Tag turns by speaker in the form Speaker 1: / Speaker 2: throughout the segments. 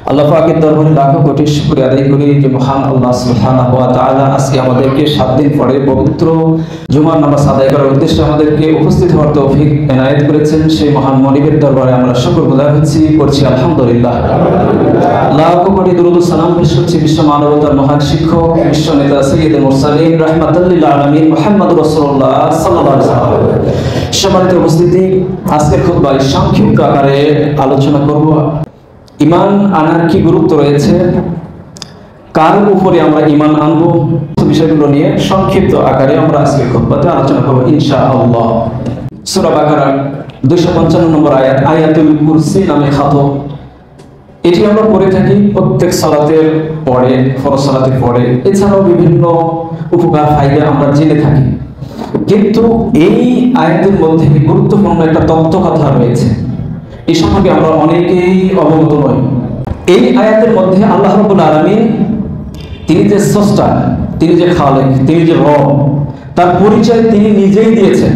Speaker 1: আল্লাহ পাকের দরবারে লাখো কোটি শুকরিয়া আদায় করি যে মহান আল্লাহ সুবহানাহু ওয়া তাআলা আজকে আমাদেরকে 7 দিন পরে পবিত্র জুমার নামাজ আদায় করার উদ্দেশ্যে আমাদেরকে উপস্থিত হওয়ার তৌফিক এনায়েত করেছেন। সেই মহান মালিকের দরবারে আমরা শুকরগুজার হচ্ছি, করছি আলহামদুলিল্লাহ। লাখো কোটি দরুদ ও সালাম পেশ করছি বিশ্ব মানবতার মহান শিক্ষক, বিশ্ব নেতা সাইয়্যিদুল মুরসালিন রাহমাতুল লিল আলামিন মুহাম্মদুর রাসূলুল্লাহ সাল্লাল্লাহু আলাইহি ওয়াসাল্লাম। সম্মানিত উপস্থিতি, আজকের খুতবায় সংক্ষিপ্ত আকারে আলোচনা করব ঈমান আনার কি গুরুত্ব রয়েছে, কার উপরে আমরা ঈমান আনবো, বিষয়গুলো নিয়ে সংক্ষিপ্ত আকারে আমরা আজকের খুতবাতে আলোচনা করব ইনশাআল্লাহ। সূরা বাকারা 255 নম্বর আয়াত, আয়াতুল কুরসি নামে খ্যাত। এটি আমরা পড়ে থাকি প্রত্যেক সালাতের পরে, ফরজ সালাতের পরে। এছাড়াও বিভিন্ন উপকার ফায়দা আমরা জেনে থাকি, কিন্তু এই আয়াতের মধ্যে গুরুত্বপূর্ণ একটা তত্ত্ব কথা রয়েছে, এই সম্পর্কে আমরা অনেকেই অবগত নই। এই আয়াতের মধ্যে আল্লাহ রাব্বুল আলামিন তিনি যে স্রষ্টা, তিনি যে খালেক, তিনি যে রব, তার পরিচয় তিনি নিজেই দিয়েছেন।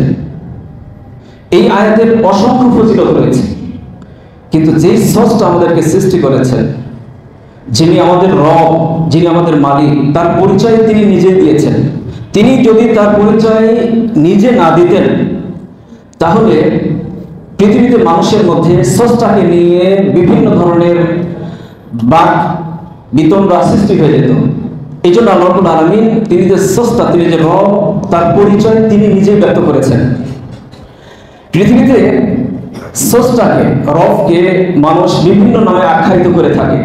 Speaker 1: এই আয়াতের অসংখ্য ফজিলত রয়েছে, কিন্তু যেই স্রষ্টা আমাদেরকে সৃষ্টি করেছেন, যিনি আমাদের রব, যিনি আমাদের মালিক, তার পরিচয় তিনি নিজেই দিয়েছেন। তিনি যদি তার পরিচয় নিজে না দিতেন, তাহলে পৃথিবীতে মানুষের মধ্যে স্রষ্টাকে নিয়ে বিভিন্ন ধরনের বাক বিতণ্ডা সৃষ্টি হয়ে যেত। এই জন্য আল্লাহ রাব্বুল আলামিন তিনি যে স্রষ্টা, তিনি যে রব, তার পরিচয় তিনি নিজেই ব্যক্ত করেছেন। পৃথিবীতে স্রষ্টাকে, রবকে মানুষ বিভিন্ন নামে আখ্যায়িত করে থাকে।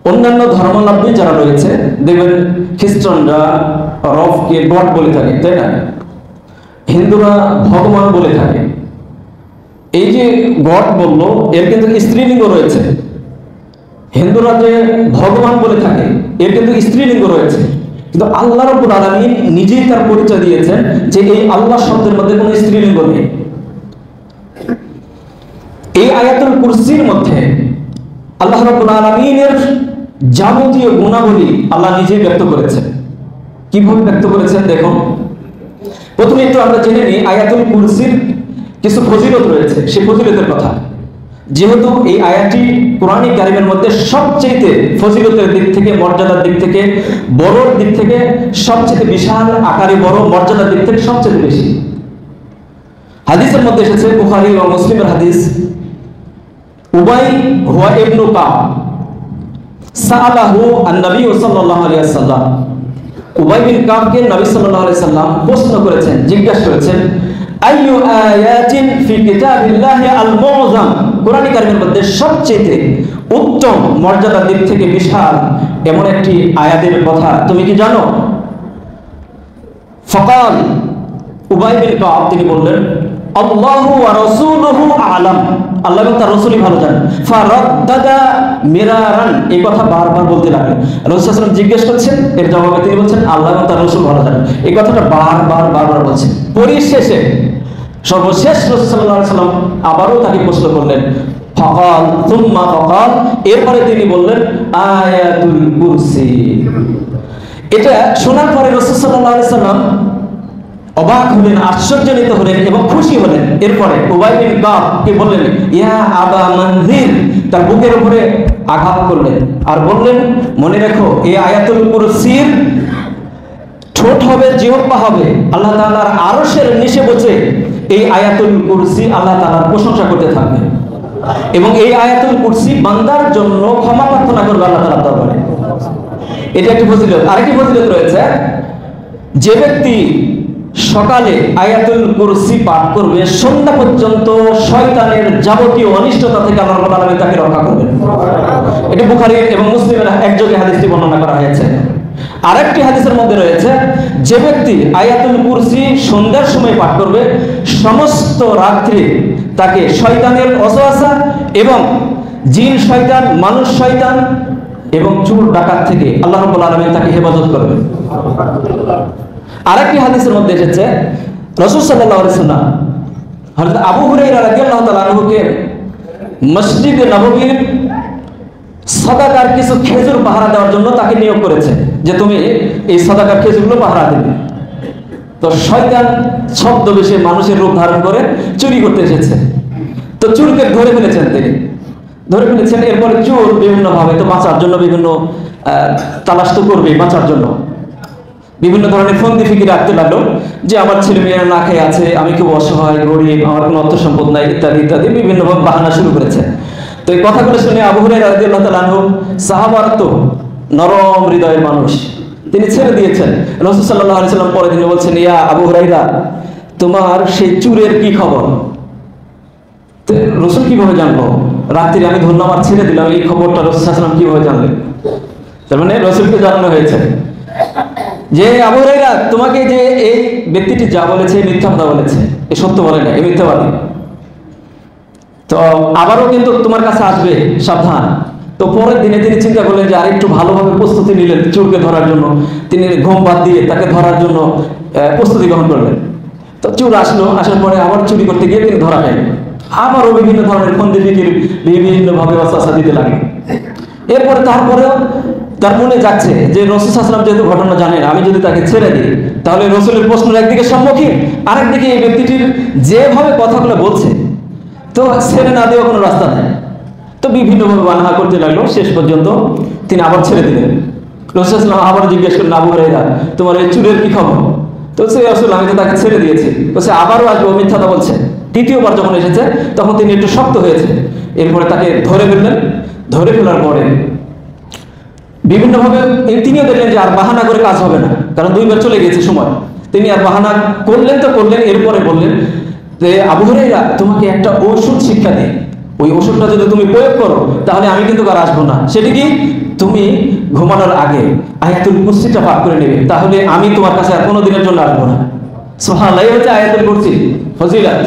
Speaker 1: অন্যান্য ধর্মাবলম্বী যারা রয়েছে, দেখবেন খ্রিস্টানরা রবকে গড বলে থাকে, তাই না? হিন্দুরা ভগবান বলে থাকে। এই যে গড বললো, এর কিন্তু স্ত্রীলিঙ্গ রয়েছে। হিন্দুরা যে ভগবান বলে থাকে, এর কিন্তু স্ত্রীলিঙ্গ রয়েছে। কিন্তু আল্লাহ রাব্বুল আলামিন নিজেই তার পরিচয় দিয়েছেন যে এই আল্লাহ শব্দের মধ্যে কোনো স্ত্রীলিঙ্গ নেই। এই আয়াতুল কুরসির মধ্যে আল্লাহ রাব্বুল আলামিনের যাবতীয় গুণাবলী আল্লাহ নিজেই ব্যক্ত করেছেন। কিভাবে ব্যক্ত করেছেন দেখুন। প্রথমে একটু আমরা জেনে নিই আয়াতুল কুরসির কিছু ফজিলত রয়েছে, সেই ফজিলতের কথা। যেহেতু এই আয়াতটি কোরআন কারীমের মধ্যে সবচেয়ে ফজিলতের দিক থেকে, মর্যাদার দিক থেকে, বড়র দিক থেকে সবচেয়ে বিশাল আকারে বড়, মর্যাদার দিক থেকে সবচেয়ে বেশি। হাদিসের মধ্যে এসেছে, বুখারী ও মুসলিমের হাদিস, উবাই হুয়া ইবনু কাব সাআলাহু আন-নবী সাল্লাল্লাহু আলাইহি ওয়াসাল্লাম। উবাই বিন কাবকে নবী সাল্লাল্লাহু আলাইহি ওয়াসাল্লাম প্রশ্ন করেছেন, জিজ্ঞাসা করেছেন, আইয়ু আয়াতিন ফি কিতাবিল্লাহি আল-মুআযাম, কোরআন কারীমের মধ্যে সবচেয়ে উত্তম, মর্যাদার দিক থেকে বিশাল এমন একটি আয়াতের কথা তুমি কি জানো? ফাকাল, উবাই বিন কাব তিনি বললেন, আল্লাহু ওয়া রাসূলুহু আ'লাম, আল্লাহ এবং তার রাসূলই ভালো জানেন। ফারাদ্দাদা মিরারান, এই কথা বারবার বলতে লাগলেন। রাসূল সাল্লাল্লাহু আলাইহি ওয়াসাল্লাম জিজ্ঞেস করছেন, এর জবাবে তিনি বলছেন আল্লাহ এবং তার রাসূল ভালো জানেন। এই কথাটা বারবার বলছেন। পরিশেষে সর্বশেষ রাসূল সাল্লাল্লাহু আলাইহি ওয়াসাল্লাম আবারও তাকে প্রশ্ন করলেন, ফাকাল সুম্মা ফাকাল, এরপরে তিনি বললেন আয়াতুল কুরসি। এটা শোনার পরে রাসূল সাল্লাল্লাহু আলাইহি ওয়াসাল্লাম অবাক হলেন, আশ্চর্যান্বিত হলেন এবং খুশি হলেন। এরপরে উবাই বিন কাব কে বললেন, ইয়া আবা মানজির, তার বুকের উপরে আঘাত করলেন আর বললেন, মনে রেখো এই আয়াতুল কুরসির ঠোঁট হবে, জিহ্বা হবে আল্লাহ তাআলার আরশের নিচে বসে এই আয়াতুল কুরসি আল্লাহ তাআলার প্রশংসা করতে থাকবে, এবং এই আয়াতুল কুরসি বান্দার জন্য ক্ষমা প্রার্থনা করবে আল্লাহ তাআলার দরবারে। এটা একটি ফজিলত। আরেকটি ফজিলত রয়েছে, যে ব্যক্তি সকালে আয়াতুল কুরসি পাঠ করবে, সন্ধ্যা পর্যন্ত শয়তানের যাবতীয় অনিষ্টতা থেকে আল্লাহ রাব্বুল আলামিন তাকে রক্ষা করবেন। এটা বুখারী এবং মুসলিমের একযোগে হাদিসটি বর্ণনা করা হয়েছে। আরেকটি হাদিসের মধ্যে রয়েছে, যে ব্যক্তি আয়াতুল কুরসি সন্ধ্যার সময় পাঠ করবে, সমস্ত রাত্রি তাকে শয়তানের ওয়াসওয়াসা এবং জিন শয়তান, মানুষ শয়তান এবং চোর ডাকাত থেকে আল্লাহ রাব্বুল আলামিন তাকে হেফাজত করবেন। আরেকটি হাদিসের মধ্যে এসেছে, রাসূল সাল্লাল্লাহু আলাইহি ওয়াসাল্লাম হযরত আবু হুরায়রা রাদিয়াল্লাহু তাআলা আনহুকে মসজিদে নববীর সাদাকার কিছু খেজুর পাহারা দেওয়ার জন্য তাকে নিয়োগ করেছে, যে তুমি এই সাদাকার খেজুরগুলো পাহারা দেবে। তো শয়তান ছদ্মবেশে মানুষের রূপ ধারণ করে চুরি করতে এসেছে। তো চুরকে ধরে ফেলেছেন তিনি। ধরে ফেলেছেন। এরপরে চোর বিভিন্ন ভাবে তো বাঁচার জন্য বিভিন্ন তালাশ তো করবে, বাঁচার জন্য বিভিন্ন ধরনের ফন্দি ফিকির রাখতে লাগলো যে আমার ছেলে মেয়েরা না খেয়ে আছে, আমি খুব অসহায়, গরিব, আমার কোনো অর্থ সম্পদ নাই, ইত্যাদি ইত্যাদি বিভিন্ন বাহানা শুরু করেছে। তো এই কথাগুলো শুনে আবু হুরায়রা রাদিয়াল্লাহু তাআলা আনহু, সাহাবার তো নরম হৃদয়ের মানুষ, তিনি ছেড়ে দিয়েছেন। রাসূল সাল্লাল্লাহু আলাইহি সাল্লাম পরে তিনি বলছেন, ইয়া আবু হুরায়রা, তোমার সেই চুরের কি খবর? তো রাসূল কিভাবে জানবো? রাত্রি আমি ধন্যবাদ ছেড়ে দিলাম, এই খবরটা রাসূল সাল্লাল্লাহু আলাইহি সাল্লাম কিভাবে জানলেন? তার মানে রাসূলকে জানানো হয়েছে যে আবু হুরায়রা, তোমাকে যে এই ব্যক্তিটি যা বলেছে মিথ্যা কথা বলেছে, এ সত্য বলে না, এ মিথ্যাবাদী। তো আবারও কিন্তু তোমার কাছে আসবে, সাবধান। তো পরের দিনে তিনি চিন্তা করলেন যে আরেকটু ভালোভাবে প্রস্তুতি নিলেন চোরকে ধরার জন্য। তিনি ঘুম বাদ দিয়ে তাকে ধরার জন্য প্রস্তুতি গ্রহণ করলেন। তো চোর আসলো, আসার পরে আবার চুরি করতে গিয়ে তিনি ধরা খাইলেন। আবারও বিভিন্ন ধরনের ফন্দি ফিকির বিভিন্ন ভাবে ওয়াসওয়াসা দিতে লাগলেন। এরপরে তারপরেও তার মনে যাচ্ছে যে রাসূল সাল্লাল্লাহু আলাইহি ওয়াসাল্লাম যেহেতু ঘটনা জানেন, আমি যদি তাকে ছেড়ে দিই তাহলে রাসূলের প্রশ্নের একদিকে সম্মুখীন, আরেকদিকে এই ব্যক্তিটির যেভাবে কথাগুলো বলছে, তো ছেড়ে না দেওয়ার কোনো রাস্তা নেই। তো বিভিন্নভাবে বাহানা করতে লাগলো, শেষ পর্যন্ত তিনি আবার ছেড়ে দিলেন। রাসূল সাল্লাল্লাহু আলাইহি ওয়াসাল্লাম আবার জিজ্ঞেস করলেন, আবু হুরায়রা, তোমার এই চুরের কি খবর? তো সে রাসূল, আমি তো তাকে ছেড়ে দিয়েছি। বলছে আবারও আসবে, ও মিথ্যাটা বলছে। তৃতীয়বার যখন এসেছে তখন তিনি একটু শক্ত হয়েছে। এরপরে তাকে ধরে ফেললেন। ধরে ফেলার পরে বিভিন্নভাবে তিনিও দেখলেন যে আর বাহানা করে কাজ হবে না, কারণ দুইবার চলে গেছে সময়। তিনি আর বাহানা করলেন তো করলেন। এরপরে বললেন যে আবু হুরায়রা, তোমাকে একটা ওষুধ শিক্ষা দিই, ওই ওষুধটা যদি তুমি প্রয়োগ করো তাহলে আমি কিন্তু আর আসবো না। সেটি কি? তুমি ঘুমানোর আগে আয়াতুল কুরসিটা পাঠ করে নেবে, তাহলে আমি তোমার কাছে আর কোনোদিনের জন্য আসবো না। সুবহানাল্লাহ, এই হচ্ছে আয়াতুল কুরসি ফজিলত।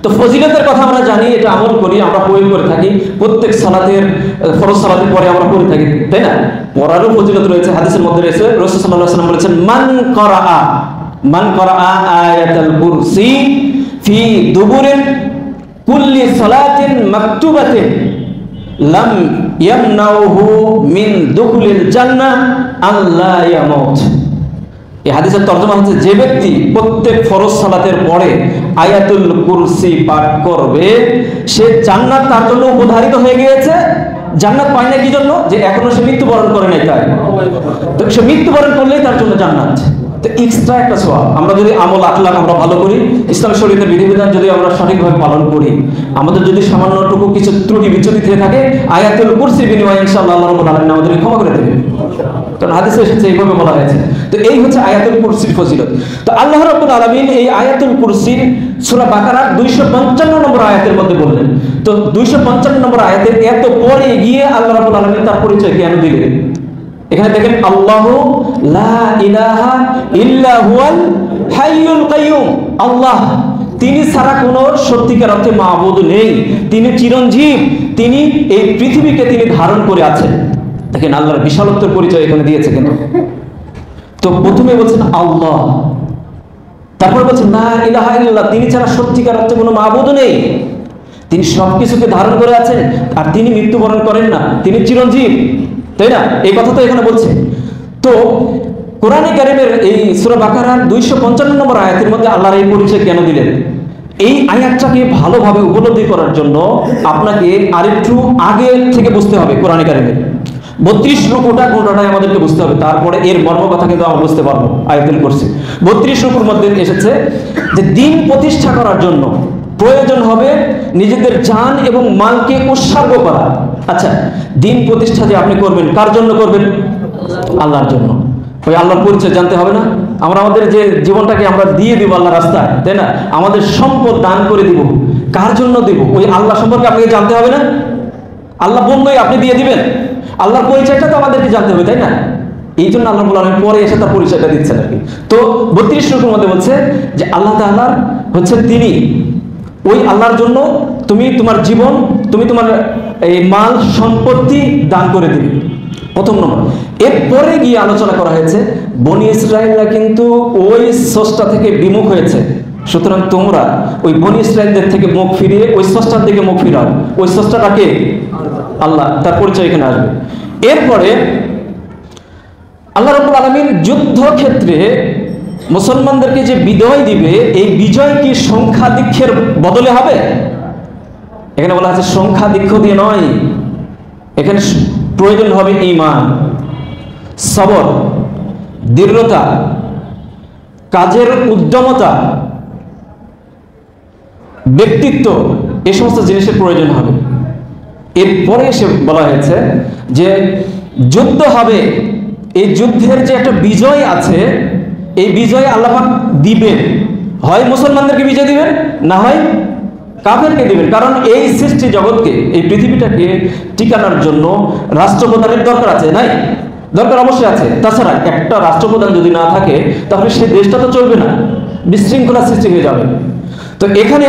Speaker 1: তো ফজিলতের কথা আমরা জানি, এটা আমল করি, আমরা প্রয়োগ করে থাকি। প্রত্যেক সালাতের, ফরজ সালাতের পরে আমরা পড়ে থাকি, তাই না? পড়ারও ফজিলত রয়েছে, হাদিসের মধ্যে রয়েছে। রাসূল সাল্লাল্লাহু আলাইহি ওয়াসাল্লাম বলেছেন, মান করাআ আয়াতুল কুরসি ফি দুবুরিন কুল্লি সালাতিন মাকতুবাতিন লাম ইয়ামনাউহু মিন দুখুলিল জান্নাহ আল্লা ইয়ামুত। এই হাদিসের তরজমা হচ্ছে, যে ব্যক্তি প্রত্যেক ফরজ সালাতের পরে আয়াতুল কুরসি পাঠ করবে, সে জান্নাত তার জন্য উপধারিত হয়ে গিয়েছে। জান্নাত পায় না কি জন্য? যে এখনো সে মৃত্যুবরণ করে নাই, তাই। তো সে মৃত্যুবরণ করলেই তার জন্য জান্নাত। তো এক্সট্রা একটা সওয়াব। আমরা যদি আমল আখলাক আমরা ভালো করি, ইসলাম শরীয়তের বিধিবিধান যদি আমরা সঠিকভাবে পালন করি, আমাদের যদি সামান্যটুকু কিছু ত্রুটি বিচ্যুতি থেকে থাকে, আয়াতুল কুরসির বিনিময়ে ইনশাআল্লাহ আল্লাহ রাব্বুল আলামিন আমাদেরকে ক্ষমা করে দেবেন। কারণ হাদিসে এসেছে, এইভাবে বলা হয়েছে। তো এই হচ্ছে আয়াতুল কুরসির ফজিলত। তো আল্লাহ রাব্বুল আলামিন এই আয়াতুল কুরসির সূরা বাকারার 255 নম্বর আয়াতের মধ্যে বললেন। তো 255 নম্বর আয়াতের এত পরে গিয়ে আল্লাহ রাব্বুল আলামিন তার পরিচয় কেন দিলেন? এখানে দেখেন, আল্লাহু লা ইলাহা ইল্লা হুয়াল হাইয়ুল কাইয়ুম। আল্লাহ, তিনি ছাড়া কোনো সত্যিকার অর্থে মাবুদ নেই, তিনি চিরঞ্জীব, তিনি এই পৃথিবীকে তিনি ধারণ করে আছেন। দেখেন আল্লাহর বিশালত্বের পরিচয় এখানে দিয়েছে কিন্তু। তো প্রথমে বলছেন আল্লাহ, তারপর বলছেন লা ইলাহা ইল্লাল্লাহ, তিনি ছাড়া সত্যিকার অর্থে কোনো মাবুদ নেই, তিনি সবকিছুকে ধারণ করে আছেন, আর তিনি মৃত্যুবরণ করেন না, তিনি চিরঞ্জীব, তাই না? এই কথা তো এখানে বলছে। তো কোরআনে কারিমের এই সূরা বাকারার 255 নম্বর আয়াতের মধ্যে আল্লাহর এই পরিচয় কেন দিলেন? এই আয়াতটাকে ভালোভাবে উপলব্ধি করার জন্য আপনাকে আরেকটু আগে থেকে বুঝতে হবে। কোরআনে কারিমের 32 রুকুটা কোনটাই আমাদেরকে বুঝতে হবে, তারপরে এর মর্ম কথা কিন্তু আমরা বুঝতে পারবো। আয়াতুল কুরসি 32 রুকুর মধ্যে এসেছে যে দিন প্রতিষ্ঠা করার জন্য প্রয়োজন হবে নিজেদের জান এবং মালকে উৎসর্গ করা। আচ্ছা, দিন প্রতিষ্ঠা যে আপনি করবেন, কার জন্য করবেন? আল্লাহর জন্য। ওই আল্লাহর পরিচয় জানতে হবে না? আমরা আমাদের যে জীবনটাকে আমরা দিয়ে দিব আল্লাহর রাস্তায়, তাই না? আমাদের সম্পদ দান করে দিব, কার জন্য দিব? ওই আল্লাহ সম্পর্কে আপনাকে জানতে হবে না? আল্লাহ বললেই আপনি দিয়ে দিবেন? আল্লাহর পরিচয়টা তো আমাদেরকে জানতে হবে, তাই না? এই জন্য আল্লাহ বললেন, পরে এসে তার পরিচয়টা দিচ্ছেন আর কি। তো 32 রুকুর মধ্যে বলছে যে আল্লাহ তাআলা হচ্ছে তিনি, ওই আল্লাহর জন্য তুমি তোমার জীবন, তুমি তোমার এই মাল সম্পত্তি দান করে দিবে, প্রথম নম্বর। এরপরে গিয়ে আলোচনা করা হয়েছে বনি ইসরায়েলরা কিন্তু ওই স্রষ্টা থেকে বিমুখ হয়েছে, সুতরাং তোমরা ওই বনি ইসরায়েলদের থেকে মুখ ফিরিয়ে ওই স্রষ্টার দিকে মুখ ফিরাও। ওই স্রষ্টাটাকে আল্লাহ, তার পরিচয় এখানে আসবে। এরপরে আল্লাহ রাব্বুল আলামিন যুদ্ধক্ষেত্রে মুসলমানদেরকে যে বিজয় দিবে, এই বিজয় কি সংখ্যাধিক্যের বদলে হবে? এখানে বলা আছে সংখ্যাধিক্য দিয়ে নয়, এখানে প্রয়োজন হবে ঈমান, সবর, দৃঢ়তা, কাজের উদ্যমতা, ব্যক্তিত্ব, এই সমস্ত জিনিসের প্রয়োজন হবে। এরপরে এসে বলা হয়েছে যে যুদ্ধ হবে, এই যুদ্ধের যে একটা বিজয় আছে, এই বিজয় আল্লাহ পাক দিবেন। হয় মুসলমানদেরকে বিজয় দিবেন, না হয় কাফেরকে দিবেন। কারণ এই সৃষ্টি জগৎকে, এই পৃথিবীটাকে টিকানোর জন্য রাষ্ট্রপ্রধানের দরকার আছে, নাই? দরকার অবশ্যই আছে। তাছাড়া একটা রাষ্ট্রপ্রধান যদি না থাকে তাহলে সেই দেশটা তো চলবে না, বিশৃঙ্খলা সৃষ্টি হয়ে যাবে। তো এখানে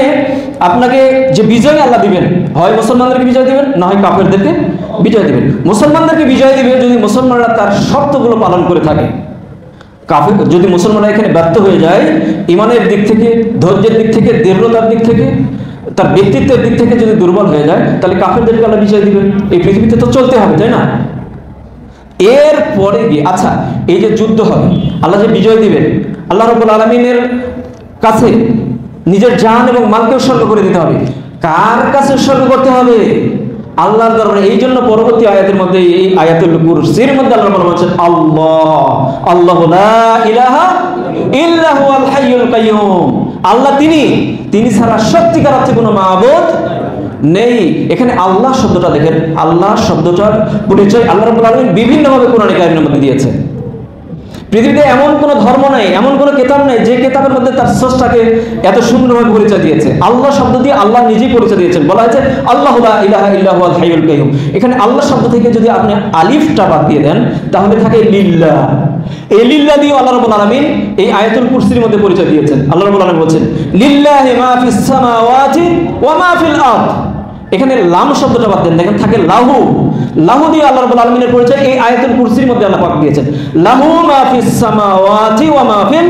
Speaker 1: আপনাকে যে বিজয় আল্লাহ দিবেন, হয় মুসলমানদেরকে বিজয় দিবেন, না হয় কাফেরদেরকে বিজয় দিবেন। মুসলমানদেরকে বিজয় দিবে যদি মুসলমানরা তার শর্তগুলো পালন করে থাকে। কাফের যদি মুসলমানরা এখানে ব্যর্থ হয়ে যায়, ইমানের দিক থেকে, ধৈর্যের দিক থেকে, দৃঢ়তার দিক থেকে, তার ব্যক্তিত্বের দিক থেকে যদি দুর্বল হয়ে যায়, তাহলে কাফেরদেরকে আল্লাহ বিজয় দিবেন। এই পৃথিবীতে তো চলতে হবে, তাই না? এরপরে গিয়ে আচ্ছা, এই যে যুদ্ধ হবে, আল্লাহ যে বিজয় দিবেন, আল্লাহ রাব্বুল আলামিনের কাছে নিজের জান এবং মালকে উৎসর্গ করে দিতে হবে। কার কাছে উৎসর্গ করতে হবে? আল্লাহর দরবারে। এই জন্য পরবর্তী আয়াতের মধ্যে, এই আয়াতুল কুরসির মধ্যে আল্লাহ বলেছেন আল্লাহ, আল্লাহু লা ইলাহা ইল্লা হুয়াল হাইয়ুল কাইয়ুম। আল্লাহ তিনি ছাড়া সত্যিকার অর্থে কোনো মাবুদ নেই। এখানে আল্লাহ শব্দটা দেখেন, আল্লাহ শব্দটার পরিচয় আল্লাহ রাব্বুল আলামিন বিভিন্নভাবে কোরআনে কারিমের মধ্যে দিয়েছে। পৃথিবীতে এমন কোনো ধর্ম নাই, এমন কোনো কিতাব নাই যে কিতাবের মধ্যে তার স্রষ্টাকে এত সুন্দরভাবে পরিচয় দিয়েছে। আল্লাহ শব্দ দিয়ে আল্লাহ নিজেই পরিচয় দিয়েছেন। বলা হয়েছে আল্লাহু লা ইলাহা ইল্লা হুয়াল হাইয়ুল কাইয়ুম। এখানে আল্লাহ শব্দ থেকে যদি আপনি আলিফটা বাদ দিয়ে দেন, তাহলে থাকে লিল্লাহ। এই লিল্লাহ দিয়ে আল্লাহ রাব্বুল আলামিন এই আয়াতুল কুরসির মধ্যে পরিচয় দিয়েছেন। আল্লাহ রাব্বুল আলামিন বলেছেন লিল্লাহি মা ফিস সামাওয়াতি ওয়া মা ফিল আরদ। এখানে লাম শব্দটা বাদ দেন, দেখেন থাকে লাহু। লাহু দিয়ে আল্লাহ রাব্বুল আলামিনের পরিচয় এই আয়াতুল কুরসির মধ্যে আল্লাহ পাক দিয়েছেন। লাহু মা ফিস সামাওয়াতি ওয়া মা ফিল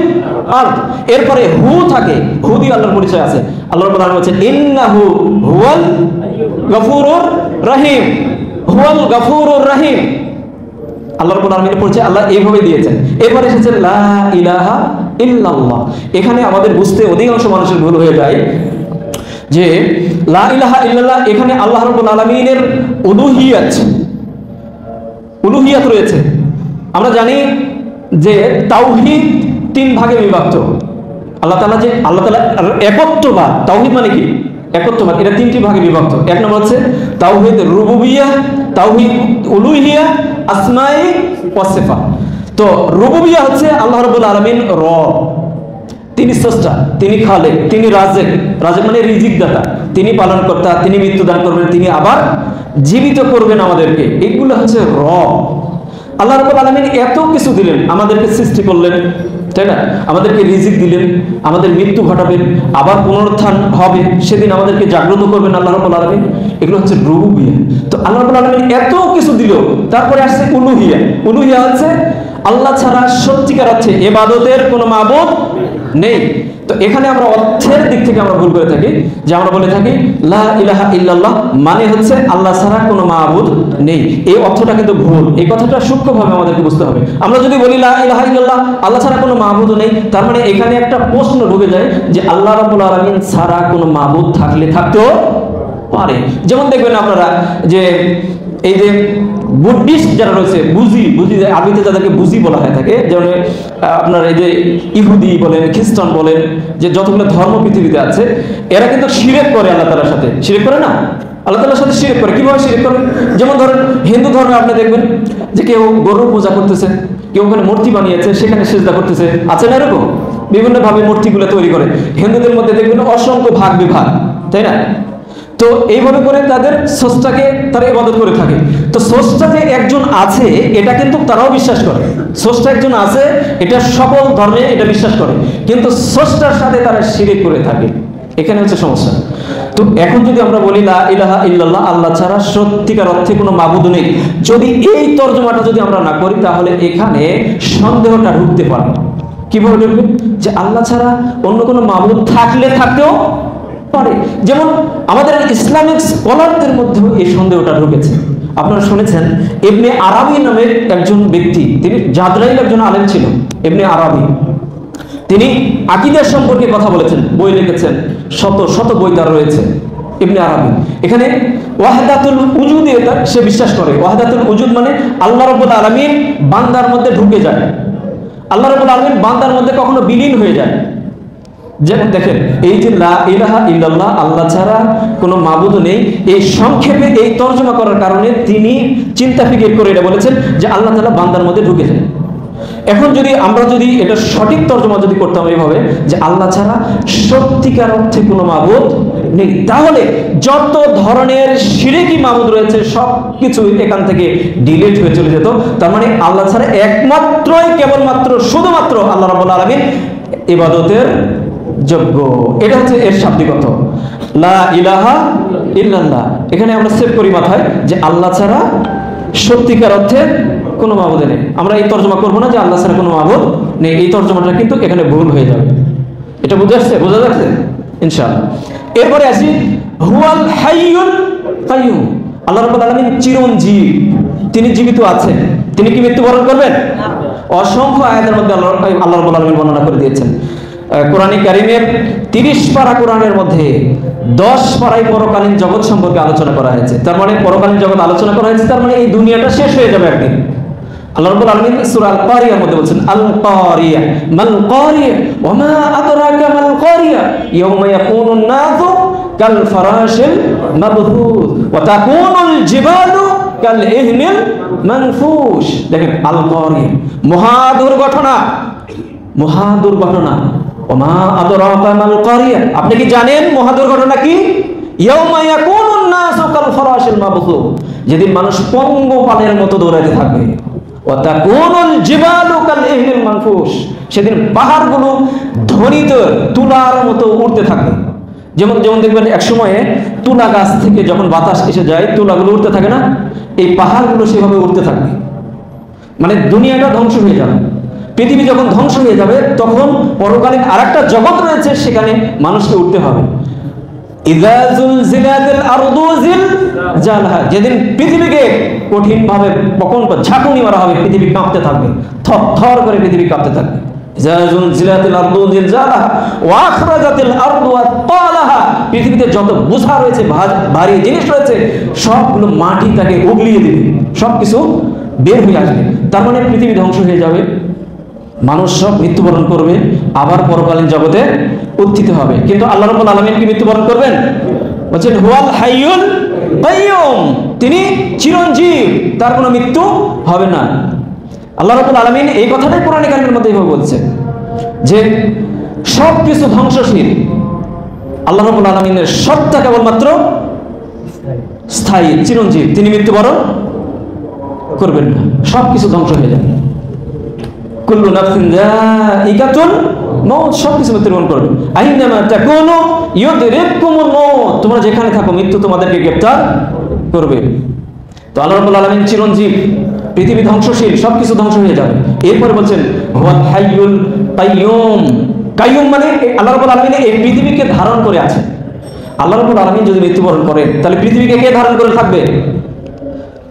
Speaker 1: আরদ। এরপরে হু থাকে, হু দিয়ে আল্লাহর পরিচয় আছে। আল্লাহ রাব্বুল আলামিন বলেছেন ইন্নাহু হুয়াল গফুরুর রহিম। হুয়াল গফুরুর রহিম আল্লাহ রাব্বুল আলামিনের পরিচয় আল্লাহ এইভাবে দিয়েছেন। এরপরে এসেছে লা ইলাহা ইল্লাল্লাহ। এখানে আমাদের বুঝতে অধিকাংশ মানুষের ভুল হয়ে যায় যে লা ইলাহা ইল্লাল্লাহ, এখানে আল্লাহ রাব্বুল আলামিনের উলুহিয়াত রয়েছে। আমরা জানি যে তাওহীদ তিন ভাগে বিভক্ত। আল্লাহ তাআলা একত্ববাদ, তাওহীদ মানে কি? একত্ববাদ। এটা তিনটি ভাগে বিভক্ত। এক নম্বর হচ্ছে তাওহীদ রুবুবিয়্যাহ, তাওহীদ উলুহিয়া, আসমাই ওয়া সিফাত। তো রুবুবিয়্যাহ হচ্ছে আল্লাহ রাব্বুল আলামিন রব, তিনি স্রষ্টা, তিনি খালেক, তিনি রাজেক। রাজেক মানে রিজিক দাতা, তিনি পালনকর্তা, তিনি মৃত্যু দান করবেন, তিনি আবার জীবিত করবেন আমাদেরকে। এগুলো হচ্ছে রব। আল্লাহ রাব্বুল আলামিন এত কিছু দিলেন, আমাদেরকে সৃষ্টি করলেন, তাই না? আমাদেরকে রিজিক দিলেন, আমাদের মৃত্যু ঘটাবেন, আবার পুনরুত্থান হবে, সেদিন আমাদেরকে জাগ্রত করবেন আল্লাহ রাব্বুল আলামিন। এগুলো হচ্ছে রুবুবিয়্যাহ। তো আল্লাহ রাব্বুল আলামিন এত কিছু দিল, তারপরে আসছে উলুহিয়া। উলুহিয়া হচ্ছে আল্লাহ ছাড়া সত্যিকার অর্থে ইবাদতের কোনো মাবুদ নেই। তো এখানে আমরা অর্থের দিক থেকে আমরা ভুল করে থাকি, যে আমরা বলে থাকি লা ইলাহা ইল্লাল্লাহ মানে হচ্ছে আল্লাহ ছাড়া কোনো মাবুদ নেই। এই অর্থটা কিন্তু ভুল। এই কথাটা সূক্ষ্মভাবে আমাদেরকে বুঝতে হবে। আমরা যদি বলি লা ইলাহা ইল্লাল্লাহ, আল্লাহ ছাড়া কোনো মাবুদ নেই, তার মানে এখানে একটা প্রশ্ন ঢুকে যায় যে আল্লাহ রাব্বুল আলামিন ছাড়া কোনো মাবুদ থাকতেও পারে। যেমন দেখবেন আপনারা যে এই যে বুদ্ধিস্ট যারা রয়েছে, বুঝি আরবিতে যাদেরকে বুঝি বলা হয় থাকে, যেমন আপনার এই যে ইহুদি বলেন, খ্রিস্টান বলেন, যে যতগুলো ধর্ম পৃথিবীতে আছে, এরা কিন্তু শিরক করে আল্লাহ তাআলার সাথে। শিরক করে না? আল্লাহ তাআলার সাথে শিরক করে। কিভাবে শিরক করে? যেমন ধরেন হিন্দু ধর্মে আপনি দেখবেন যে কেউ গরুর পূজা করতেছে, কেউ ওখানে মূর্তি বানিয়েছে, সেখানে সিজদা করতেছে, আছে না এরকম? বিভিন্নভাবে মূর্তিগুলো তৈরি করে। হিন্দুদের মধ্যে দেখবেন অসংখ্য ভাগ বিভাগ, তাই না? তো এইভাবে করে তাদের স্রষ্টাকে তারা ইবাদত করে থাকে। তো স্রষ্টা যে একজন আছে এটা কিন্তু তারাও বিশ্বাস করে। স্রষ্টা একজন আছে এটা সকল ধর্মে এটা বিশ্বাস করে, কিন্তু স্রষ্টার সাথে তারা শিরক করে থাকে। এখানে হচ্ছে সমস্যা। তো এখন যদি আমরা বলি লা ইলাহা ইল্লাল্লাহ, আল্লাহ ছাড়া সত্যিকার অর্থে কোনো মাবুদ নেই, যদি এই তর্জমাটা যদি আমরা না করি, তাহলে এখানে সন্দেহটা ঢুকতে পারে। কিভাবে ঢুকবে? যে আল্লাহ ছাড়া অন্য কোনো মাবুদ থাকতেও পারে। যেমন আমাদের ইসলামিক স্কলারদের মধ্যেও এই সন্দেহটা ঢুকেছে। আপনারা শুনেছেন ইবনে আরাবি নামের একজন ব্যক্তি, তিনি জাদরাইল একজন আলেম ছিল, ইবনে আরাবি। তিনি আকীদা সম্পর্কে কথা বলেছেন, বই লিখেছেন, শত শত বই তার রয়েছে। ইবনে আরাবি এখানে ওয়াহদাতুল উজুদে সে বিশ্বাস করে। ওয়াহদাতুল উজুদ মানে আল্লাহ রাব্বুল আলামিন বান্দার মধ্যে ঢুকে যায়, আল্লাহ রাব্বুল আলামিন বান্দার মধ্যে কখনো বিলীন হয়ে যায়। যেমন দেখেন এই যে লা ইলাহা ইল্লাল্লাহ, আল্লাহ ছাড়া কোনো মাবুদ নেই, এই সংক্ষেপে এই তর্জমা করার কারণে তিনি চিন্তা ফিকির করে এটা বলেছেন যে আল্লাহ তাআলা বান্দার মধ্যে ঢুকে যায়। এখন যদি আমরা যদি এটা সঠিক তর্জমা যদি করতাম এইভাবে যে আল্লাহ ছাড়া সত্যিকার অর্থে কোনো মাবুদ নেই, তাহলে যত ধরনের শিরকি মাবুদ রয়েছে সব কিছু এখান থেকে ডিলিট হয়ে চলে যেত। তার মানে আল্লাহ ছাড়া একমাত্রই কেবলমাত্র শুধুমাত্র আল্লাহ রাব্বুল আলামিন ইবাদতের যোগ্য। এটা হচ্ছে এর শাব্দিক অর্থ, লা ইলাহা ইল্লাল্লাহ। এখানে আমরা সেভ করি মাথায় যে আল্লাহ ছাড়া সত্যিকার অর্থে কোনো মাবুদ নেই। আমরা এই তর্জমা করবো না যে আল্লাহ ছাড়া কোনো মাবুদ নেই, এই তর্জমাটা কিন্তু এখানে ভুল হয়ে যাবে। এটা বোঝা যাচ্ছে ইনশাআল্লাহ। এরপরে আসি হুয়াল হাইয়ুল কাইয়ুম। আল্লাহ রাব্বুল আলামিন চিরঞ্জীব, তিনি জীবিত আছেন, তিনি কি মৃত্যুবরণ করবেন? অসংখ্য আয়াতের মধ্যে আল্লাহ রাব্বুল আলামিন বর্ণনা করে দিয়েছেন। কোরআনে কারীমের 30 পারা কোরআনের মধ্যে 10 পারায় পরকালীন জগৎ সম্পর্কে আলোচনা করা হয়েছে। তার মানে পরকালীন জগৎ আলোচনা করা হয়েছে, তার মানে এই দুনিয়াটা শেষ হয়ে যাবে একদিন। আল্লাহ রাব্বুল আলামিন সূরা আল কারিয়ার মধ্যে বলেন আল কারিয়া মাল কারিয়া ওয়া মা আদরাকা মাল কারিয়া ইয়াউমা ইয়াকুনুন নাসু কাল ফারাশিল মাবথুস ওয়া তাকুনুল জিবালু কাল ইহনিল মানফুশ। দেখেন আল কারিয়া মহা দুর্ঘটনা, মহা দুর্ঘটনা। ওয়া মা আদরাকা মাল কারিয়া, আপনি কি জানেন মহা দুর্ঘটনা কি? ইয়াউমা ইয়াকুনুন নাসু কাল ফারাশিল মাবথুস, যেদিন মানুষ পঙ্গপালের মতো দৌড়াতে থাকবে। ওয়া তাকুনুল জিবালু কাল ইহনিল মানফুশ, সেদিন পাহাড়গুলো ধ্বনিত তুলার মতো উড়তে থাকবে। যেমন দেখবেন এক সময়ে তুলা গাছ থেকে যখন বাতাস এসে যায় তুলাগুলো উড়তে থাকে না, এই পাহাড়গুলো সেভাবে উড়তে থাকবে। মানে দুনিয়াটা ধ্বংস হয়ে যাবে। পৃথিবী যখন ধ্বংস হয়ে যাবে তখন পরকালীন আরেকটা জগৎ রয়েছে, সেখানে মানুষকে উঠতে হবে। ইযা যুলজিলাতিল আরদু জিলজালাহা, যেদিন পৃথিবীকে কঠিন ভাবে ঝাঁকুনি মারা হবে, পৃথিবী কাঁপতে থাকবে, থরথর করে পৃথিবী কাঁপতে থাকবে। ইযা যুলজিলাতিল আরদু জিলজালাহা ওয়া আখরাজাতিল আরদু আতকালাহা, পৃথিবীতে যত বোঝা রয়েছে, ভারী জিনিস রয়েছে, সবগুলো মাটি তাকে উগলিয়ে দিবে, সবকিছু বের হয়ে আসবে। তার মানে পৃথিবী ধ্বংস হয়ে যাবে, মানুষ সব মৃত্যুবরণ করবে, আবার পরকালীন জগতে উত্থিত হবে। কিন্তু আল্লাহ রাব্বুল আলামিন কি মৃত্যুবরণ করবেন? বলেন হুয়াল হাইয়ুল কাইয়ুম, তিনি চিরঞ্জীব, তার কোনো মৃত্যু হবে না। আল্লাহ রাব্বুল আলামিন এই কথাটাই কোরআনে কারীমের মধ্যে এইভাবে বলছেন যে সব কিছু ধ্বংসশীল, আল্লাহ রাব্বুল আলামিনের সত্তা কেবলমাত্র স্থায়ী, চিরঞ্জীব, তিনি মৃত্যুবরণ করবেন না, সব কিছু ধ্বংস হয়ে যাবে। কুল্লু নাফসিন যায়িকাতুল মউত, সব কিছু মৃত্যুবরণ করবে। আইনামা তাকুনু ইউদরিকুমুল মউত, তোমরা যেখানে থাকো মৃত্যু তোমাদেরকে গ্রেফতার করবে। তো আল্লাহ রাব্বুল আলামিন চিরঞ্জীব, পৃথিবী ধ্বংসশীল, সব কিছু ধ্বংস হয়ে যাবে। এরপরে বলছেন হুয়াল হাইয়ুল কাইয়ুম। কাইয়ুম মানে আল্লাহ রাব্বুল আলামিন এই পৃথিবীকে ধারণ করে আছে। আল্লাহ রাব্বুল আলামিন যদি মৃত্যুবরণ করেন তাহলে পৃথিবীকে কে ধারণ করে থাকবে?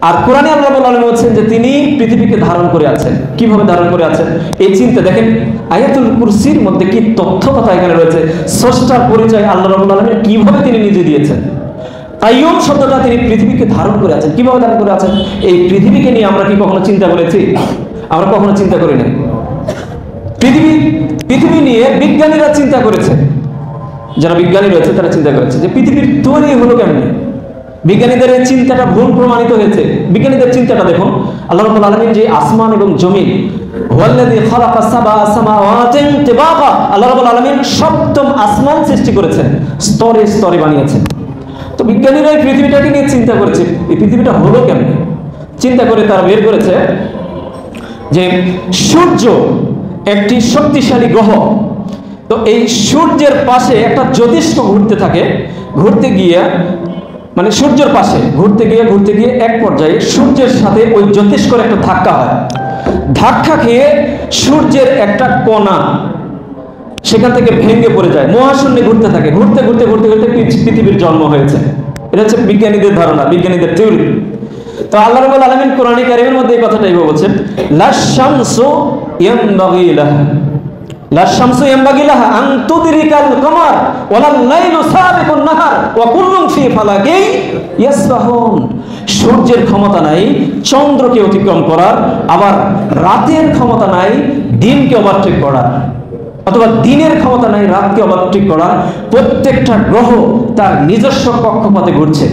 Speaker 1: আর কোরআনে আল্লাহ রাব্বুল আলামিন বলেন যে তিনি পৃথিবীকে ধারণ করে আছেন। কিভাবে ধারণ করে আছেন এই চিন্তা দেখেন, আয়াতুল কুরসির মধ্যে কি তথ্য কথা এখানে রয়েছে। স্রষ্টার পরিচয় আল্লাহ রাব্বুল আলামিন কিভাবে তিনি নিজে দিয়েছেন। কাইয়ুম শব্দটা তিনি পৃথিবীকে ধারণ করে আছেন। কিভাবে ধারণ করে আছেন? এই পৃথিবীকে নিয়ে আমরা কি কখনো চিন্তা করেছি? আমরা কখনো চিন্তা করি না। পৃথিবী নিয়ে বিজ্ঞানীরা চিন্তা করেছে, যারা বিজ্ঞানী রয়েছে তারা চিন্তা করেছে যে পৃথিবীর তৈরি হলো কেমনে। বিজ্ঞানীদের এই চিন্তাটা ভুল প্রমাণিত হয়েছে। বিজ্ঞানীদের চিন্তাটা দেখুন, আল্লাহ রাব্বুল আলামিন যে আসমান এবং জমিন, হুয়াল্লাযী খালাকা সাবআ সামাওয়াতিন তিবাকা, আল্লাহ রাব্বুল আলামিন সপ্তম আসমান সৃষ্টি করেছেন, স্তরে স্তরে বানিয়েছেন। তো বিজ্ঞানীরা এই পৃথিবীটাকে নিয়ে চিন্তা করেছে এই পৃথিবীটা হলো কেমনে। চিন্তা করে তারা বের করেছে যে সূর্য একটি শক্তিশালী গ্রহ। তো এই সূর্যের পাশে একটা জ্যোতিষ্ক ঘুরতে থাকে, ঘুরতে গিয়ে মানে সূর্যের পাশে ঘুরতে গিয়ে এক পর্যায়ে সূর্যের সাথে ওই জ্যোতিষ্কর একটা ধাক্কা হয়। ধাক্কা খেয়ে সূর্যের একটা কণা সেখান থেকে ভেঙে পড়ে যায়, মহাশূন্যে ঘুরতে থাকে। ঘুরতে পৃথিবীর জন্ম হয়েছে। এটা হচ্ছে বিজ্ঞানীদের ধারণা, বিজ্ঞানীদের থিওরি। তো আল্লাহ রাব্বুল আলামিন কোরআনে কারীমের মধ্যে এই কথাটাই বলছেন, লা শামসু ইয়ানবাগি লাহা লা শামসু ইয়ামবাগি লাহা আন তুদরিকাল কমার ওয়ালাল লাইলু সাবিকুন নাহার ওয়া কুল্লুন ফি ফালাকিন ইয়াসবাহুন। সূর্যের ক্ষমতা নাই চন্দ্রকে অতিক্রম করার, আবার রাতের ক্ষমতা নাই দিনকে ওভারটেক করার, অথবা দিনের ক্ষমতা নাই রাতকে ওভারটেক করার। প্রত্যেকটা গ্রহ তার নিজস্ব কক্ষপথে ঘুরছে।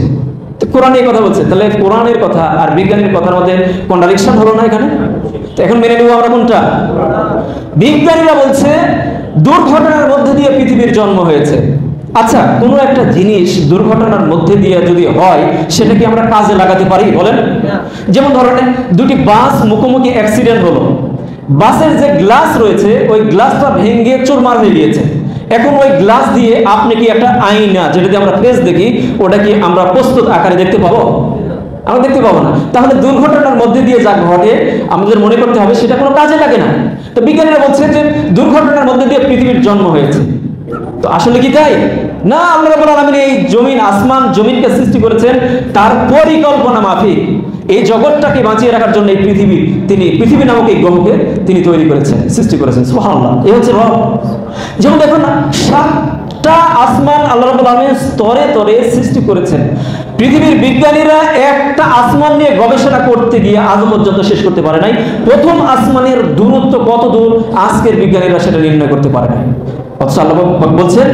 Speaker 1: কোরআন এই কথা বলছে, তাহলে কোরআনের কথা আর বিজ্ঞানের কথার মধ্যে কন্ট্রাডিকশন হলো না এখানে? তো এখন মেনে নেব আমরা কোনটা? বিজ্ঞানীরা বলছে দুর্ঘটনার মধ্যে দিয়ে পৃথিবীর জন্ম হয়েছে। আচ্ছা, কোনো একটা জিনিস দুর্ঘটনার মধ্যে দিয়ে যদি হয় সেটা কি আমরা কাজে লাগাতে পারি বলেন? যেমন ধরেন দুটি বাস মুখোমুখি অ্যাক্সিডেন্ট হলো, বাসের যে গ্লাস রয়েছে ওই গ্লাসটা ভেঙে চুরমার হয়ে গিয়েছে। এখন ওই গ্লাস দিয়ে আপনি কি একটা আয়না, যেটা দিয়ে আমরা ফেস দেখি, ওটা কি আমরা প্রস্তুত আকারে দেখতে পাবো? আমরা দেখতে পাবো না। তাহলে দুর্ঘটনার মধ্যে দিয়ে যা ঘটে আমাদের মনে করতে হবে সেটা কোনো কাজে লাগে না। তো বিজ্ঞানীরা বলছে যে দুর্ঘটনার মধ্যে দিয়ে পৃথিবীর জন্ম হয়েছে। তো আসলে কি তাই? না, আল্লাহ রাব্বুল আলামিন এই জমিন, আসমান জমিনকে সৃষ্টি করেছেন তার পরিকল্পনা মাফিক। এই জগৎটাকে বাঁচিয়ে রাখার জন্য এই পৃথিবী নামক এই গ্রহকে তিনি তৈরি করেছেন, সৃষ্টি করেছেন। সুবহানাল্লাহ, এই হচ্ছে রব। যেমন দেখুন না, সাতটা আসমান আল্লাহ রাব্বুল আলামিন স্তরে স্তরে সৃষ্টি করেছেন। পৃথিবীর বিজ্ঞানীরা একটা আসমান নিয়ে গবেষণা করতে গিয়ে আজ পর্যন্ত শেষ করতে পারে নাই। প্রথম আসমানের দূরত্ব কত দূর আজকের বিজ্ঞানীরা সেটা নির্ণয় করতে পারে নাই। অথচ আল্লাহ বলছেন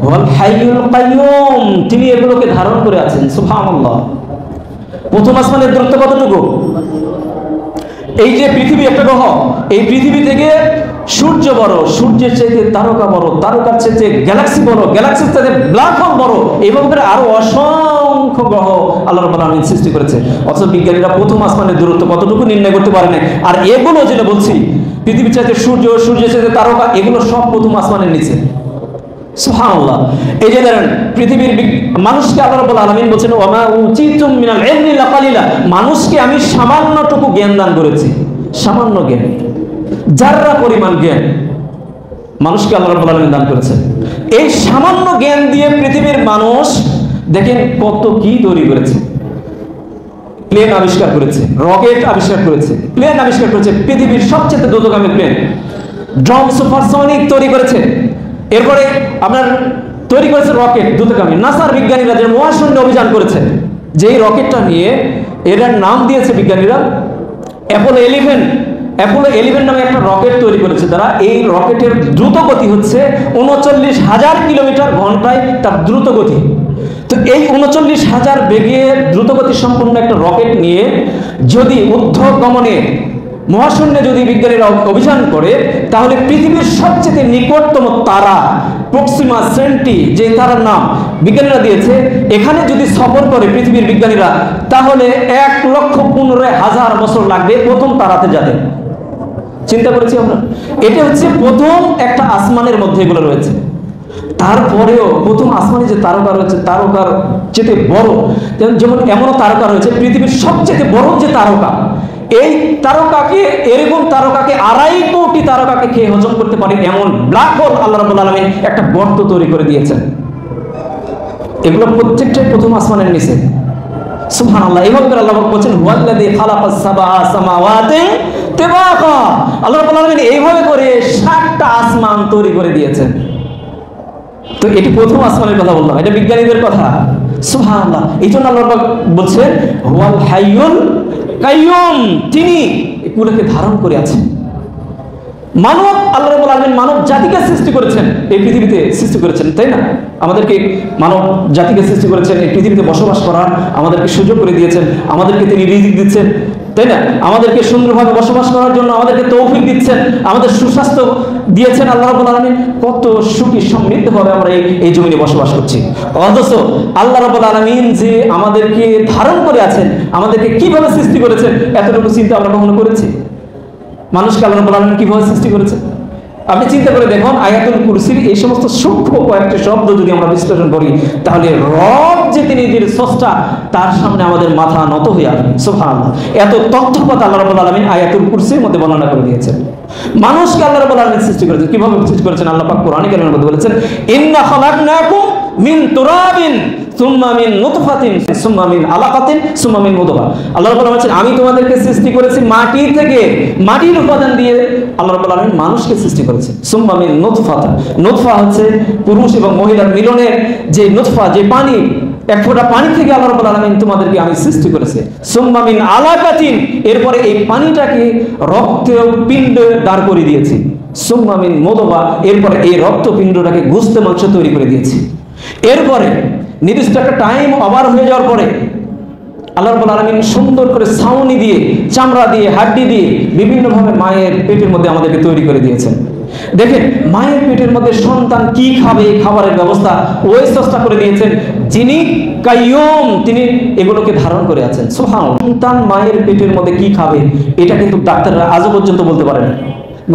Speaker 1: ওয়াল হাইয়ুল কাইয়ুম, তিনি এগুলোকে ধারণ করে আছেন। সুবহানাল্লাহ। প্রথম আসমানের দূরত্ব কতটুকু? এই যে পৃথিবী একটা গ্রহ, এই পৃথিবী থেকে সূর্য বড়, সূর্যের চাইতে তারকা বড়, তারকার চাইতে গ্যালাক্সি বড়, গ্যালাক্সির চাইতে ব্ল্যাক হোল বড়, এইভাবে করে আরো অসংখ্য গ্রহ আল্লাহ রাব্বুল আলামিন সৃষ্টি করেছে। অথচ বিজ্ঞানীরা প্রথম আসমানের দূরত্ব কতটুকু নির্ণয় করতে পারে না। আর এগুলো যেটা বলছি, পৃথিবীর চাইতে সূর্য, সূর্যের চাইতে তারকা, এগুলো সব প্রথম আসমানের নিচে। সুবহানাল্লাহ। এই যে দেখেন পৃথিবীর মানুষকে আল্লাহ রাব্বুল আলামিন বলেন ওয়া মা উতিতুম মিনাল ইলমি ইল্লা কালিলা, মানুষকে আমি সামান্যটুকু জ্ঞান দান করেছি। সামান্য জ্ঞান, জাররা পরিমাণ জ্ঞান মানুষকে আল্লাহ রাব্বুল আলামিন দান করেছেন। এই সামান্য জ্ঞান দিয়ে পৃথিবীর মানুষ দেখেন কত কি তৈরি করেছে। প্লেন আবিষ্কার করেছে, রকেট আবিষ্কার করেছে, প্লেন আবিষ্কার করেছে, পৃথিবীর সবচেয়ে দ্রুতগামী প্লেন ড্রোন সুপারসনিক তৈরি করেছে। এরপরে আপনার তৈরি করেছে রকেট দ্রুতগামী। নাসার বিজ্ঞানীরা যে মহাশূন্য অভিযান করেছে, যেই রকেটটা নিয়ে এর নাম দিয়েছে বিজ্ঞানীরা অ্যাপোলো 11। অ্যাপোলো 11 নামে একটা রকেট তৈরি করেছে তারা। এই রকেটের দ্রুত গতি হচ্ছে 39,000 কিলোমিটার ঘন্টায় তার দ্রুত গতি। তো এই 39,000 বেগের দ্রুতগতি সম্পন্ন একটা রকেট নিয়ে যদি ঊর্ধ্বগমনে মহাশূন্যে যদি বিজ্ঞানীরা অভিযান করে, তাহলে পৃথিবীর সবচেয়ে নিকটতম তারা প্রক্সিমা সেন্টি, যে তারার নাম বিজ্ঞানীরা দিয়েছে, এখানে যদি সফর করে পৃথিবীর বিজ্ঞানীরা, তাহলে 1,15,000 বছর লাগবে প্রথম তারাতে যেতে। চিন্তা করেছি আমরা? এটা হচ্ছে প্রথম একটা আসমানের মধ্যে এগুলো রয়েছে। তারপরেও প্রথম আসমানে যে তারকা রয়েছে, তারকার চেয়ে বড়, যেমন এমনও তারকা রয়েছে পৃথিবীর সবচেয়ে বড় যে তারকা, এই তারকাকে, এরকম তারকাকে 2.5 কোটি তারকাকে খেয়ে হজম করতে পারে এমন ব্ল্যাক হোল আল্লাহ রাব্বুল আলামিন একটা গর্ত তৈরি করে দিয়েছেন। এগুলো প্রত্যেকটাই প্রথম আসমানের নিচে। সুবহানাল্লাহ। এইভাবে করে আল্লাহ বলছেন হুয়াল্লাযী খালাকাস সাবআ সামাওয়াতি তিবাকা, আল্লাহ রাব্বুল আলামিন এইভাবে করে 7টা আসমান তৈরি করে দিয়েছেন। তো এটি প্রথম আসমানের কথা বললাম, এটা বিজ্ঞানীদের কথা। সুবহানাল্লাহ। এই জন্য আল্লাহ বলছেন হুয়াল হাইয়ুল কাইয়ুম, তিনি এগুলোকে ধারণ করে আছেন। মানব, আল্লাহ রাব্বুল আলামিন মানব জাতিকে সৃষ্টি করেছেন, এই পৃথিবীতে সৃষ্টি করেছেন, তাই না? আমাদেরকে মানব জাতিকে সৃষ্টি করেছেন, এই পৃথিবীতে বসবাস করার আমাদেরকে সুযোগ করে দিয়েছেন, আমাদেরকে তিনি রিজিক দিচ্ছেন, তাই না? আমাদেরকে সুন্দরভাবে বসবাস করার জন্য আমাদেরকে তৌফিক দিচ্ছেন, আমাদের সুস্বাস্থ্য দিয়েছেন আল্লাহ রাব্বুল আলামিন। কত সুখী সমৃদ্ধভাবে আমরা এই জমিনে বসবাস করছি। অথচ আল্লাহ রাব্বুল আলামিন যে আমাদেরকে ধারণ করে আছেন, আমাদেরকে কিভাবে সৃষ্টি করেছেন, এতটুকু চিন্তা আমরা কখনো করেছি? মানুষকে আল্লাহ রাব্বুল আলামিন কিভাবে সৃষ্টি করেছে আপনি চিন্তা করে দেখুন। আয়াতুল কুরসির এই সমস্ত সূক্ষ্ম কয়েকটি শব্দ যদি আমরা বিশ্লেষণ করি, তাহলে রব যে তিনি নিজের স্রষ্টা, তার সামনে আমাদের মাথা নত হয়ে আসবে। সুবহানাল্লাহ। এত তথ্যপথ আল্লাহ রাব্বুল আলামিন আয়াতুল কুরসির মধ্যে বর্ণনা করে দিয়েছেন। মানুষকে আল্লাহ রাব্বুল আলামিন সৃষ্টি করেছেন, কিভাবে সৃষ্টি করেছেন? আল্লাহ পাক কোরআনে কারীমের মধ্যে বলেছেন ইন্না খালাকনাকুম মিন তুরাবিন সুম্মা মিন নুতফাতিন সুম্মা মিন আলাকাতিন সুম্মা মিন মুদগা। আল্লাহ রাব্বুল আলামিন বলেন আমি তোমাদেরকে সৃষ্টি করেছি মাটি থেকে, মাটির উপাদান দিয়ে আল্লাহ রাব্বুল আলামিন মানুষকে সৃষ্টি করেছেন। সুম্মা মিন নুতফাতিন, নুতফা হচ্ছে পুরুষ এবং মহিলার মিলনের যে নুতফা, যে পানি, এক ফোঁটা পানি থেকে আল্লাহ রাব্বুল আলামিন তোমাদেরকে আমি সৃষ্টি করেছি। সুম্মা মিন আলাকাতিন, এরপরে এই পানিটাকে রক্তে পিণ্ডে দাঁড় করে দিয়েছি। সুম্মা মিন মুদগা, এরপরে এই রক্তপিণ্ডটাকে গোশত মাংস তৈরি করে দিয়েছি। এরপরে নির্দিষ্ট একটা টাইম ওভার হয়ে যাওয়ার পরে আল্লাহ রাব্বুল আলামিন সুন্দর করে ছাউনি দিয়ে, চামড়া দিয়ে, হাড্ডি দিয়ে বিভিন্নভাবে মায়ের পেটের মধ্যে আমাদেরকে তৈরি করে দিয়েছেন। দেখেন মায়ের পেটের মধ্যে সন্তান কি খাবে, খাবারের ব্যবস্থা ওই চেষ্টা করে দিয়েছেন যিনি কাইয়ুম, তিনি এগুলোকে ধারণ করে আছেন। সুবহানাল্লাহ। সন্তান মায়ের পেটের মধ্যে কি খাবে এটা কিন্তু ডাক্তাররা আজও পর্যন্ত বলতে পারে না,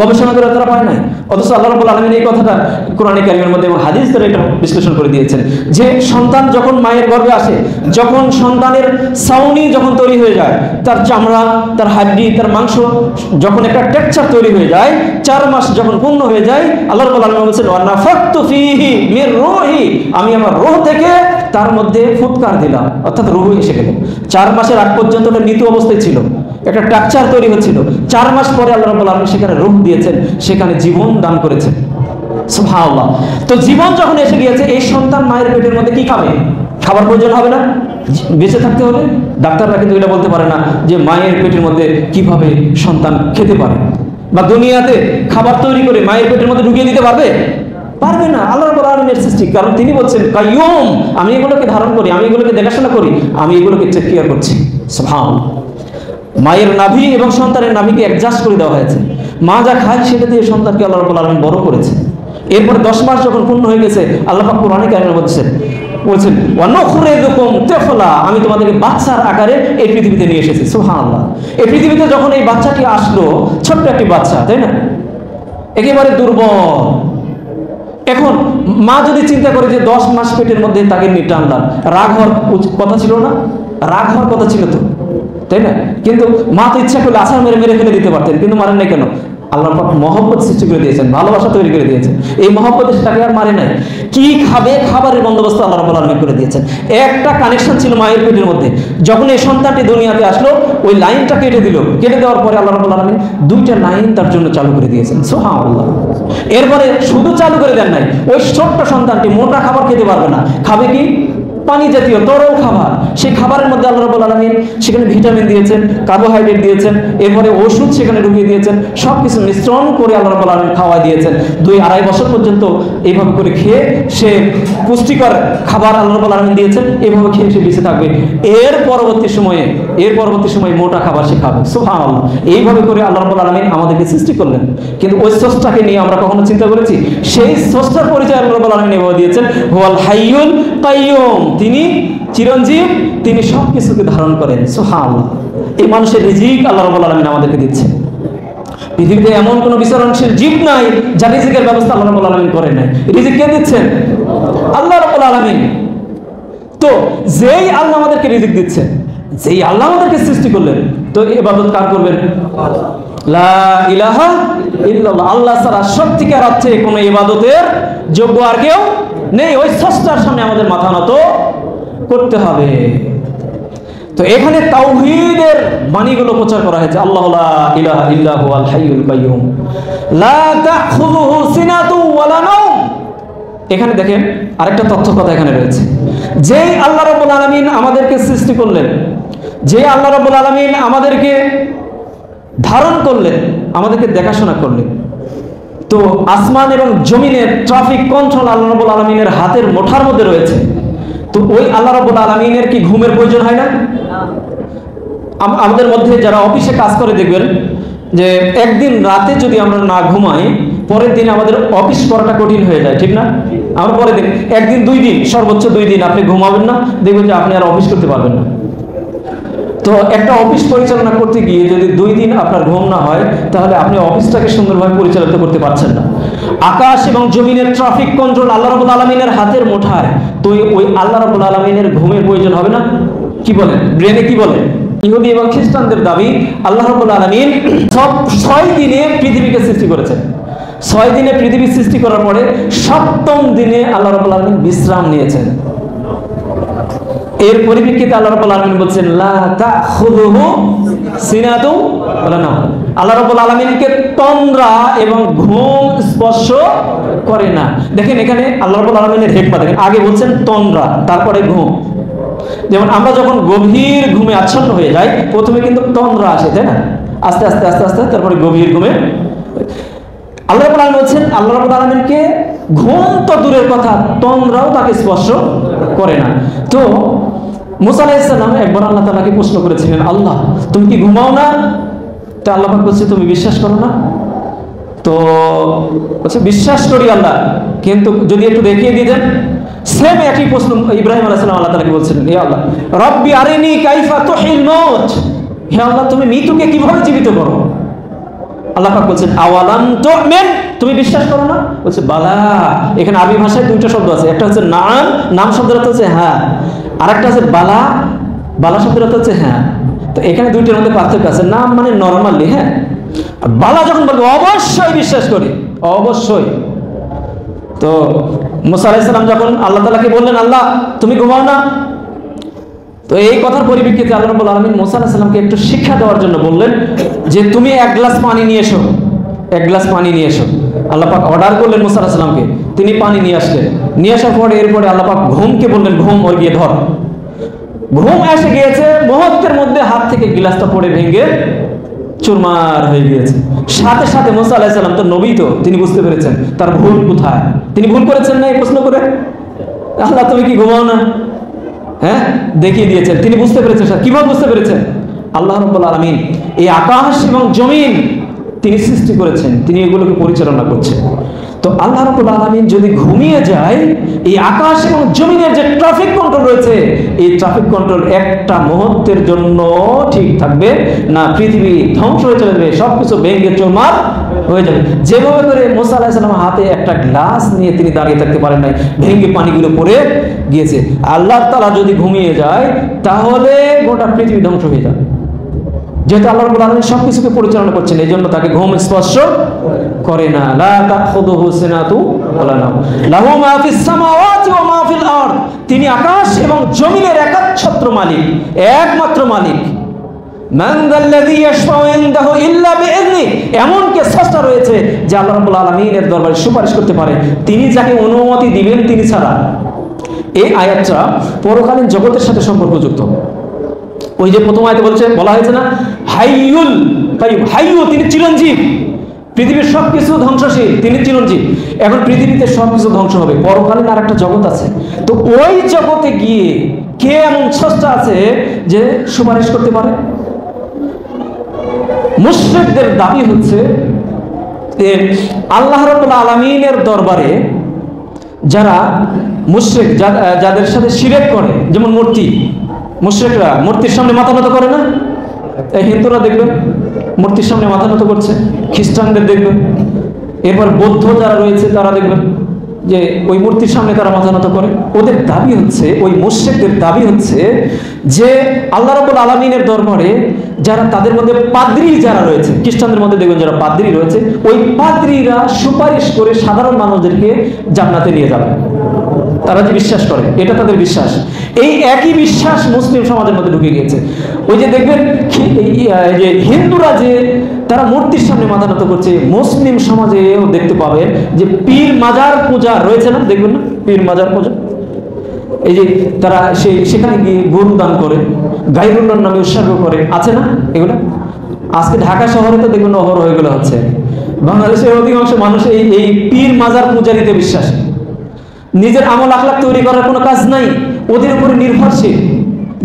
Speaker 1: গবেষণা করে তারা পায় নাই। অথচ আল্লাহ রাব্বুল আলামিন এই কথাটা কোরআনে কারীমের মধ্যে এবং হাদিস দ্বারা এটা বিশ্লেষণ করে দিয়েছেন যে সন্তান যখন মায়ের গর্ভে আসে, যখন সন্তানের ছাউনি যখন তৈরি হয়ে যায়, তার চামড়া, তার হাড্ডি, তার মাংস যখন একটা টেক্সচার তৈরি হয়ে যায়, 4 মাস যখন পূর্ণ হয়ে যায়, আল্লাহ রাব্বুল আলামিন বলেছেন ওয়া নাফাখতু ফীহি মির রূহি, আমি আমার রূহ থেকে তার মধ্যে ফুৎকার দিলাম, অর্থাৎ রূহ এসে গেল। 4 মাসের আগ পর্যন্ত এটা মৃত অবস্থায় ছিল, একটা স্ট্রাকচার তৈরি হচ্ছিল। 4 মাস পরে আল্লাহ রাব্বুল আলামিন সেখানে রূহ দিয়েছেন, সেখানে জীবন দান করেছেন। সুবহানাল্লাহ। তো জীবন যখন এসে গিয়েছে, এই সন্তান মায়ের পেটের মধ্যে কি খাবে? খাবার প্রয়োজন হবে না? বেঁচে থাকতে হবে। ডাক্তাররা কিন্তু এটা বলতে পারে না যে মায়ের পেটের মধ্যে কিভাবে সন্তান খেতে পারে, বা দুনিয়াতে খাবার তৈরি করে মায়ের পেটের মধ্যে ঢুকিয়ে দিতে পারবে? পারবে না। আল্লাহ রাব্বুল আলামিনের সৃষ্টি, কারণ তিনি বলছেন কাইয়ুম, আমি এগুলোকে ধারণ করি, আমি এগুলোকে দেখাশোনা করি, আমি এগুলোকে টেক কেয়ার করছি। সুবহানাল্লাহ। মায়ের নাভি এবং সন্তানের নাভিকে অ্যাডজাস্ট করে দেওয়া হয়েছে। মা যা খায় সেটা দিয়ে সন্তানকে আল্লাহ রাব্বুল আলামিন বড় করেছে। এরপরে 10 মাস যখন পূর্ণ হয়ে গেছে, আল্লাহ পাক কোরআনে কারীমে বলছেন ওয়া নুখরিজুকুম তিফলা, আমি তোমাদেরকে বাচ্চার আকারে এই পৃথিবীতে নিয়ে এসেছি। সুবহানাল্লাহ। এই পৃথিবীতে যখন এই বাচ্চাটি আসলো, ছোট্ট একটি বাচ্চা, তাই না, একেবারে দুর্বল। এখন মা যদি চিন্তা করে যে 10 মাস পেটের মধ্যে তাকে নিয়ে টানলাম, রাগ হওয়ার কথা ছিল না? রাগ হওয়ার কথা ছিল তো, তাই না? কিন্তু মা তো ইচ্ছা করলে আছাড় মেরে মেরে ফেলে দিতে পারতেন, কিন্তু মারেন নাই কেন? আল্লাহ পাক মহব্বত সৃষ্টি করে দিয়েছেন, ভালোবাসা তৈরি করে দিয়েছেন। এই মহব্বতে তাকে আর মারে নাই। কি খাবে, খাবারের বন্দোবস্ত আল্লাহ রাব্বুল আলামিন করে দিয়েছেন। একটা কানেকশন ছিল মায়ের পেটের মধ্যে। যখন এই সন্তানটি দুনিয়াতে আসলো, ওই লাইনটা কেটে দিল। কেটে দেওয়ার পরে আল্লাহ রাব্বুল আলামিন 2টা লাইন তার জন্য চালু করে দিয়েছেন। সুবহানাল্লাহ। এরপরে শুধু চালু করে দেন নাই, ওই ছোট্ট সন্তানটি মোটা খাবার খেতে পারবে না, খাবে কি? পানি জাতীয় তরল খাবার। সেই খাবারের মধ্যে আল্লাহ রাব্বুল আলামিন সেখানে ভিটামিন দিয়েছেন, কার্বোহাইড্রেট দিয়েছেন, এরপরে ওষুধ সেখানে ঢুকিয়ে দিয়েছেন, সবকিছু মিশ্রণ করে আল্লাহ রাব্বুল আলামিন খাওয়াই দিয়েছেন। 2-2.5 বছর পর্যন্ত এইভাবে করে খেয়ে সে পুষ্টিকর খাবার আল্লাহ রাব্বুল আলামিন দিয়েছেন, এইভাবে খেয়ে সে বেঁচে থাকবে। এর পরবর্তী সময়ে মোটা খাবার সে খাবে। সুবহানাল্লাহ। এইভাবে করে আল্লাহ রাব্বুল আলামিন আমাদেরকে সৃষ্টি করলেন। কিন্তু ওই স্রষ্টাকে নিয়ে আমরা কখনো চিন্তা করেছি? সেই স্রষ্টার পরিচয় আল্লাহ রাব্বুল আলামিন এভাবে দিয়েছেন, হুয়াল হাইয়ুল কাইয়ুম, তিনি চিরঞ্জীব, তিনি সবকিছুকে ধারণ করেন। সুবহানাল্লাহ। এই মানুষের রিজিক আল্লাহ রাব্বুল আলামিন আমাদেরকে দিচ্ছে। পৃথিবীতে এমন কোন বিচরণশীল জীব নাই যার রিজিকের ব্যবস্থা আল্লাহ রাব্বুল আলামিন করেন নাই। রিজিক কে দিচ্ছেন? আল্লাহ রাব্বুল আলামিন। তো যেই আল্লাহ আমাদেরকে রিজিক দিচ্ছেন, যেই আল্লাহ আমাদেরকে সৃষ্টি করলেন, তো ইবাদত কার করবেন? লা ইলাহা ইল্লাল্লাহ। আল্লাহ ছাড়া সত্যিকার অর্থে কোনো ইবাদতের যোগ্য আর কেউ নেই। ওই স্রষ্টার সামনে আমাদের মাথা নত করতে হবে। তো এখানে তাওহীদের বাণীগুলো প্রচার করা হয়েছে। আল্লাহু লা ইলাহা ইল্লা হুয়াল হাইয়ুল কাইয়ুম লা তাখুযুহু সিনাতু ওয়ালা নাওম। এখানে দেখেন আরেকটা তথ্য কথা এখানে রয়েছে। যেই আল্লাহ রাব্বুল আলামিন আমাদেরকে সৃষ্টি করলেন, যে আল্লাহ রাব্বুল আলামিন আমাদেরকে ধারণ করলেন, আমাদেরকে দেখাশোনা করলেন, তো আসমান এবং জমিনের ট্রাফিক কন্ট্রোল আল্লাহ রাব্বুল আলামিনের হাতের মুঠার মধ্যে রয়েছে। তো ওই আল্লাহ রাব্বুল আলামিনের কি ঘুমের প্রয়োজন হয় না? আমাদের মধ্যে যারা অফিসে কাজ করে দেখবেন যে একদিন রাতে যদি আমরা না ঘুমাই, পরের দিন আমাদের অফিস করাটা কঠিন হয়ে যায়, ঠিক না? আমার পরের দিন, একদিন 2 দিন, সর্বোচ্চ 2 দিন আপনি ঘুমাবেন না, দেখবেন যে আপনি আর অফিস করতে পারবেন না। তো একটা অফিস পরিচালনা করতে গিয়ে যদি 2 দিন আপনার ঘুম না হয়, তাহলে আপনি অফিসটাকে সুন্দরভাবে পরিচালিত করতে পারছেন না। আকাশ এবং জমিনের ট্রাফিক কন্ট্রোল আল্লাহ রাব্বুল আলামিনের হাতের মুঠায়। তো ওই আল্লাহ রাব্বুল আলামিনের ঘুমের প্রয়োজন হবে না? কি বলেন? ব্রেনে কি বলে? ইহুদি এবং খ্রিস্টানদের দাবি আল্লাহ রাব্বুল আলামিন সব 6 দিনে পৃথিবীকে সৃষ্টি করেছেন। 6 দিনে পৃথিবী সৃষ্টি করার পরে 7ম দিনে আল্লাহ রাব্বুল আলামিন বিশ্রাম নিয়েছেন। এর পরিপ্রেক্ষিতে আল্লাহ রাব্বুল আলামিন বলছেন লা তাখুযুহু সিনাতুন ওয়ালা নাওম। আল্লাহ রাব্বুল আলামিনকে তন্দ্রা এবং ঘুম স্পর্শ করে না। দেখেন এখানে আল্লাহ রাব্বুল আলামিনের হিকমত দেখেন, আগে বলছেন তন্দ্রা, তারপরে ঘুম। যেমন আমরা যখন গভীর ঘুমে আচ্ছন্ন হয়ে যাই, প্রথমে কিন্তু তন্দ্রা আসে, তাই না? আস্তে আস্তে আস্তে আস্তে তারপরে গভীর ঘুমে। আল্লাহ রাব্বুল আলামিন বলছেন আল্লাহ রাব্বুল আলামিনকে ঘুম তো দূরের কথা, তন্দ্রাও তাকে স্পর্শ করে না। তো মুসা আলাইহিস সালাম একবার আল্লাহ তাআলাকে প্রশ্ন করেছিলেন, আল্লাহ তুমি কি ঘুমাও না? তো আল্লাহ পাক বলছে তুমি বিশ্বাস করো না? তো বলছে বিশ্বাস করি আল্লাহ, কিন্তু যদি একটু দেখিয়ে দিতেন। সেম একই প্রশ্ন ইব্রাহিম আলাইহিস সালাম আল্লাহ তাআলাকে বলছিলেন, হে আল্লাহ রব্বি আরিনি কাইফা তুহিল মাউত, হে আল্লাহ তুমি মৃত্যুকে কিভাবে জীবিত করো? আল্লাহ পাক বলছেন আওয়ালাম তুমিন, তুমি বিশ্বাস করো না? বলছে বালা। এখানে আরবি ভাষায় দুইটা শব্দ আছে, একটা হচ্ছে নাম, নাম শব্দের অর্থ হচ্ছে হ্যাঁ, আরেকটা আছে বালা, বালা শব্দের অর্থ হচ্ছে হ্যাঁ। তো এখানে দুইটার মধ্যে পার্থক্য আছে। নাম মানে নরমালি হ্যাঁ, আর বালা যখন বলবো অবশ্যই বিশ্বাস করি, অবশ্যই। তো মুসা আলাইহিস সালাম যখন আল্লাহ তাআলাকে বললেন আল্লাহ তুমি ঘুমাও না, তো এই কথার পরিপ্রেক্ষিতে আল্লাহ রাব্বুল আলামিন মুসা আলাইহিস সালামকে একটু শিক্ষা দেওয়ার জন্য বললেন যে তুমি এক গ্লাস পানি নিয়ে এসো, এক গ্লাস পানি নিয়ে এসো। আল্লাহ পাক অর্ডার করলেন মুসা আলাইহিস সালামকে, তিনি পানি নিয়ে আসলেন। নিয়ে আসার পরে এরপরে আল্লাহ পাক ঘুমকে বললেন ঘুম ওর গিয়ে ধর। ঘুম এসে গিয়েছে, মুহূর্তের মধ্যে হাত থেকে গ্লাসটা পড়ে ভেঙে চুরমার হয়ে গিয়েছে। সাথে সাথে মুসা আলাইহিস সালাম তো নবী, তো তিনি বুঝতে পেরেছেন তার ভুল কোথায়। তিনি ভুল করেছেন না এই প্রশ্ন করে আল্লাহ তুমি কি ঘুমাও না, হ্যাঁ দেখিয়ে দিয়েছেন। তিনি বুঝতে পেরেছেন। কিভাবে বুঝতে পেরেছেন? আল্লাহ রাব্বুল আলামিন এই আকাশ এবং জমিন তিনি সৃষ্টি করেছেন, তিনি এগুলোকে পরিচালনা করছেন। তো আল্লাহ রাব্বুল আলামিন যদি ঘুমিয়ে যায়, এই আকাশ এবং জমিনের যে ট্রাফিক কন্ট্রোল রয়েছে, এই ট্রাফিক কন্ট্রোল একটা মুহূর্তের জন্য ঠিক থাকবে না, পৃথিবী ধ্বংস হয়ে চলে যাবে, সবকিছু ভেঙে চুরমার হয়ে যাবে। যেভাবে করে মুসা আলাইহিস সালাম হাতে একটা গ্লাস নিয়ে তিনি দাঁড়িয়ে থাকতে পারেন নাই, ভেঙে পানিগুলো পড়ে গিয়েছে। আল্লাহ তাআলা যদি ঘুমিয়ে যায় তাহলে গোটা পৃথিবী ধ্বংস হয়ে যাবে। যেহেতু আল্লাহ রাব্বুল আলামিন সবকিছুকে পরিচালনা করছেন, এই জন্য তাকে ঘুম স্পর্শ করে না। লা তাখুযুহু সিনাতু ওয়ালা নাওম লাহু মা ফিস সামাওয়াতি ওয়া মা ফিল আরদ, তিনি আকাশ এবং জমিনের একচ্ছত্র মালিক, একমাত্র মালিক। মান যাল্লাযী ইয়াশফাউ ইনদাহু ইল্লা বিইযনি, এমন কে স্রষ্টা রয়েছে যে আল্লাহ রাব্বুল আলামিনের দরবারে সুপারিশ করতে পারে, তিনি যাকে অনুমতি দিবেন তিনি ছাড়া। এই আয়াতটা পরকালীন জগতের সাথে সম্পর্কযুক্ত। ওই যে প্রথম আয়াতে বলা হয়েছে না হাইয়ুল কাইয়ুম, হাইয়ু তিনি চিরঞ্জীব, পৃথিবীর সবকিছু ধ্বংসশীল, তিনি চিরঞ্জীব। এখন পৃথিবীতে সবকিছু ধ্বংস হবে, পরকালীন আর একটা জগৎ আছে। তো ওই জগতে গিয়ে কে এমন স্রষ্টা আছে যে সুপারিশ করতে পারে? মুশরিকদের দাবি হচ্ছে আল্লাহ রাব্বুল আলামিনের দরবারে যারা মুশরিক, যাদের সাথে শিরক করে, যেমন মূর্তি, মুশরিকরা মূর্তির সামনে মাথা নত করে না? এই হিন্দুরা দেখবেন মূর্তির সামনে মাথা নত করছে, খ্রিস্টানদের দেখবেন, এরপর বৌদ্ধ যারা রয়েছে তারা দেখবেন যে ওই মূর্তির সামনে তারা মাথা নত করে। ওদের দাবি হচ্ছে, ওই মুশরিকদের দাবি হচ্ছে যে আল্লাহ রাব্বুল আলামিনের দরবারে যারা, তাদের মধ্যে পাদ্রী যারা রয়েছে, খ্রিস্টানদের মধ্যে দেখবেন যারা পাদ্রী রয়েছে, ওই পাদ্রীরা সুপারিশ করে সাধারণ মানুষদেরকে জান্নাতে নিয়ে যাবে। তারা যে বিশ্বাস করে, এটা তাদের বিশ্বাস। এই একই বিশ্বাস মুসলিম সমাজের মধ্যে ঢুকে গিয়েছে। ওই যে দেখবেন যে হিন্দুরা যে তারা মূর্তির সামনে মাথা নত করছে, মুসলিম সমাজেও দেখতে পাবেন যে পীর মাজার পূজা রয়েছে না, দেখবেন না পীর মাজার পূজা, এই যে তারা সেখানে গিয়ে গরু দান করে, গায়রুল্লাহর নামে উৎসর্গ করে, আছে না এগুলো? আজকে ঢাকা শহরে তো দেখবেন অহরহ এগুলো হচ্ছে। বাংলাদেশের অধিকাংশ মানুষ এই পীর মাজার পূজারিতে বিশ্বাসী, নিজের আমল আখলাক তৈরি করার কোনো কাজ নাই, ওদের উপরে নির্ভরশীল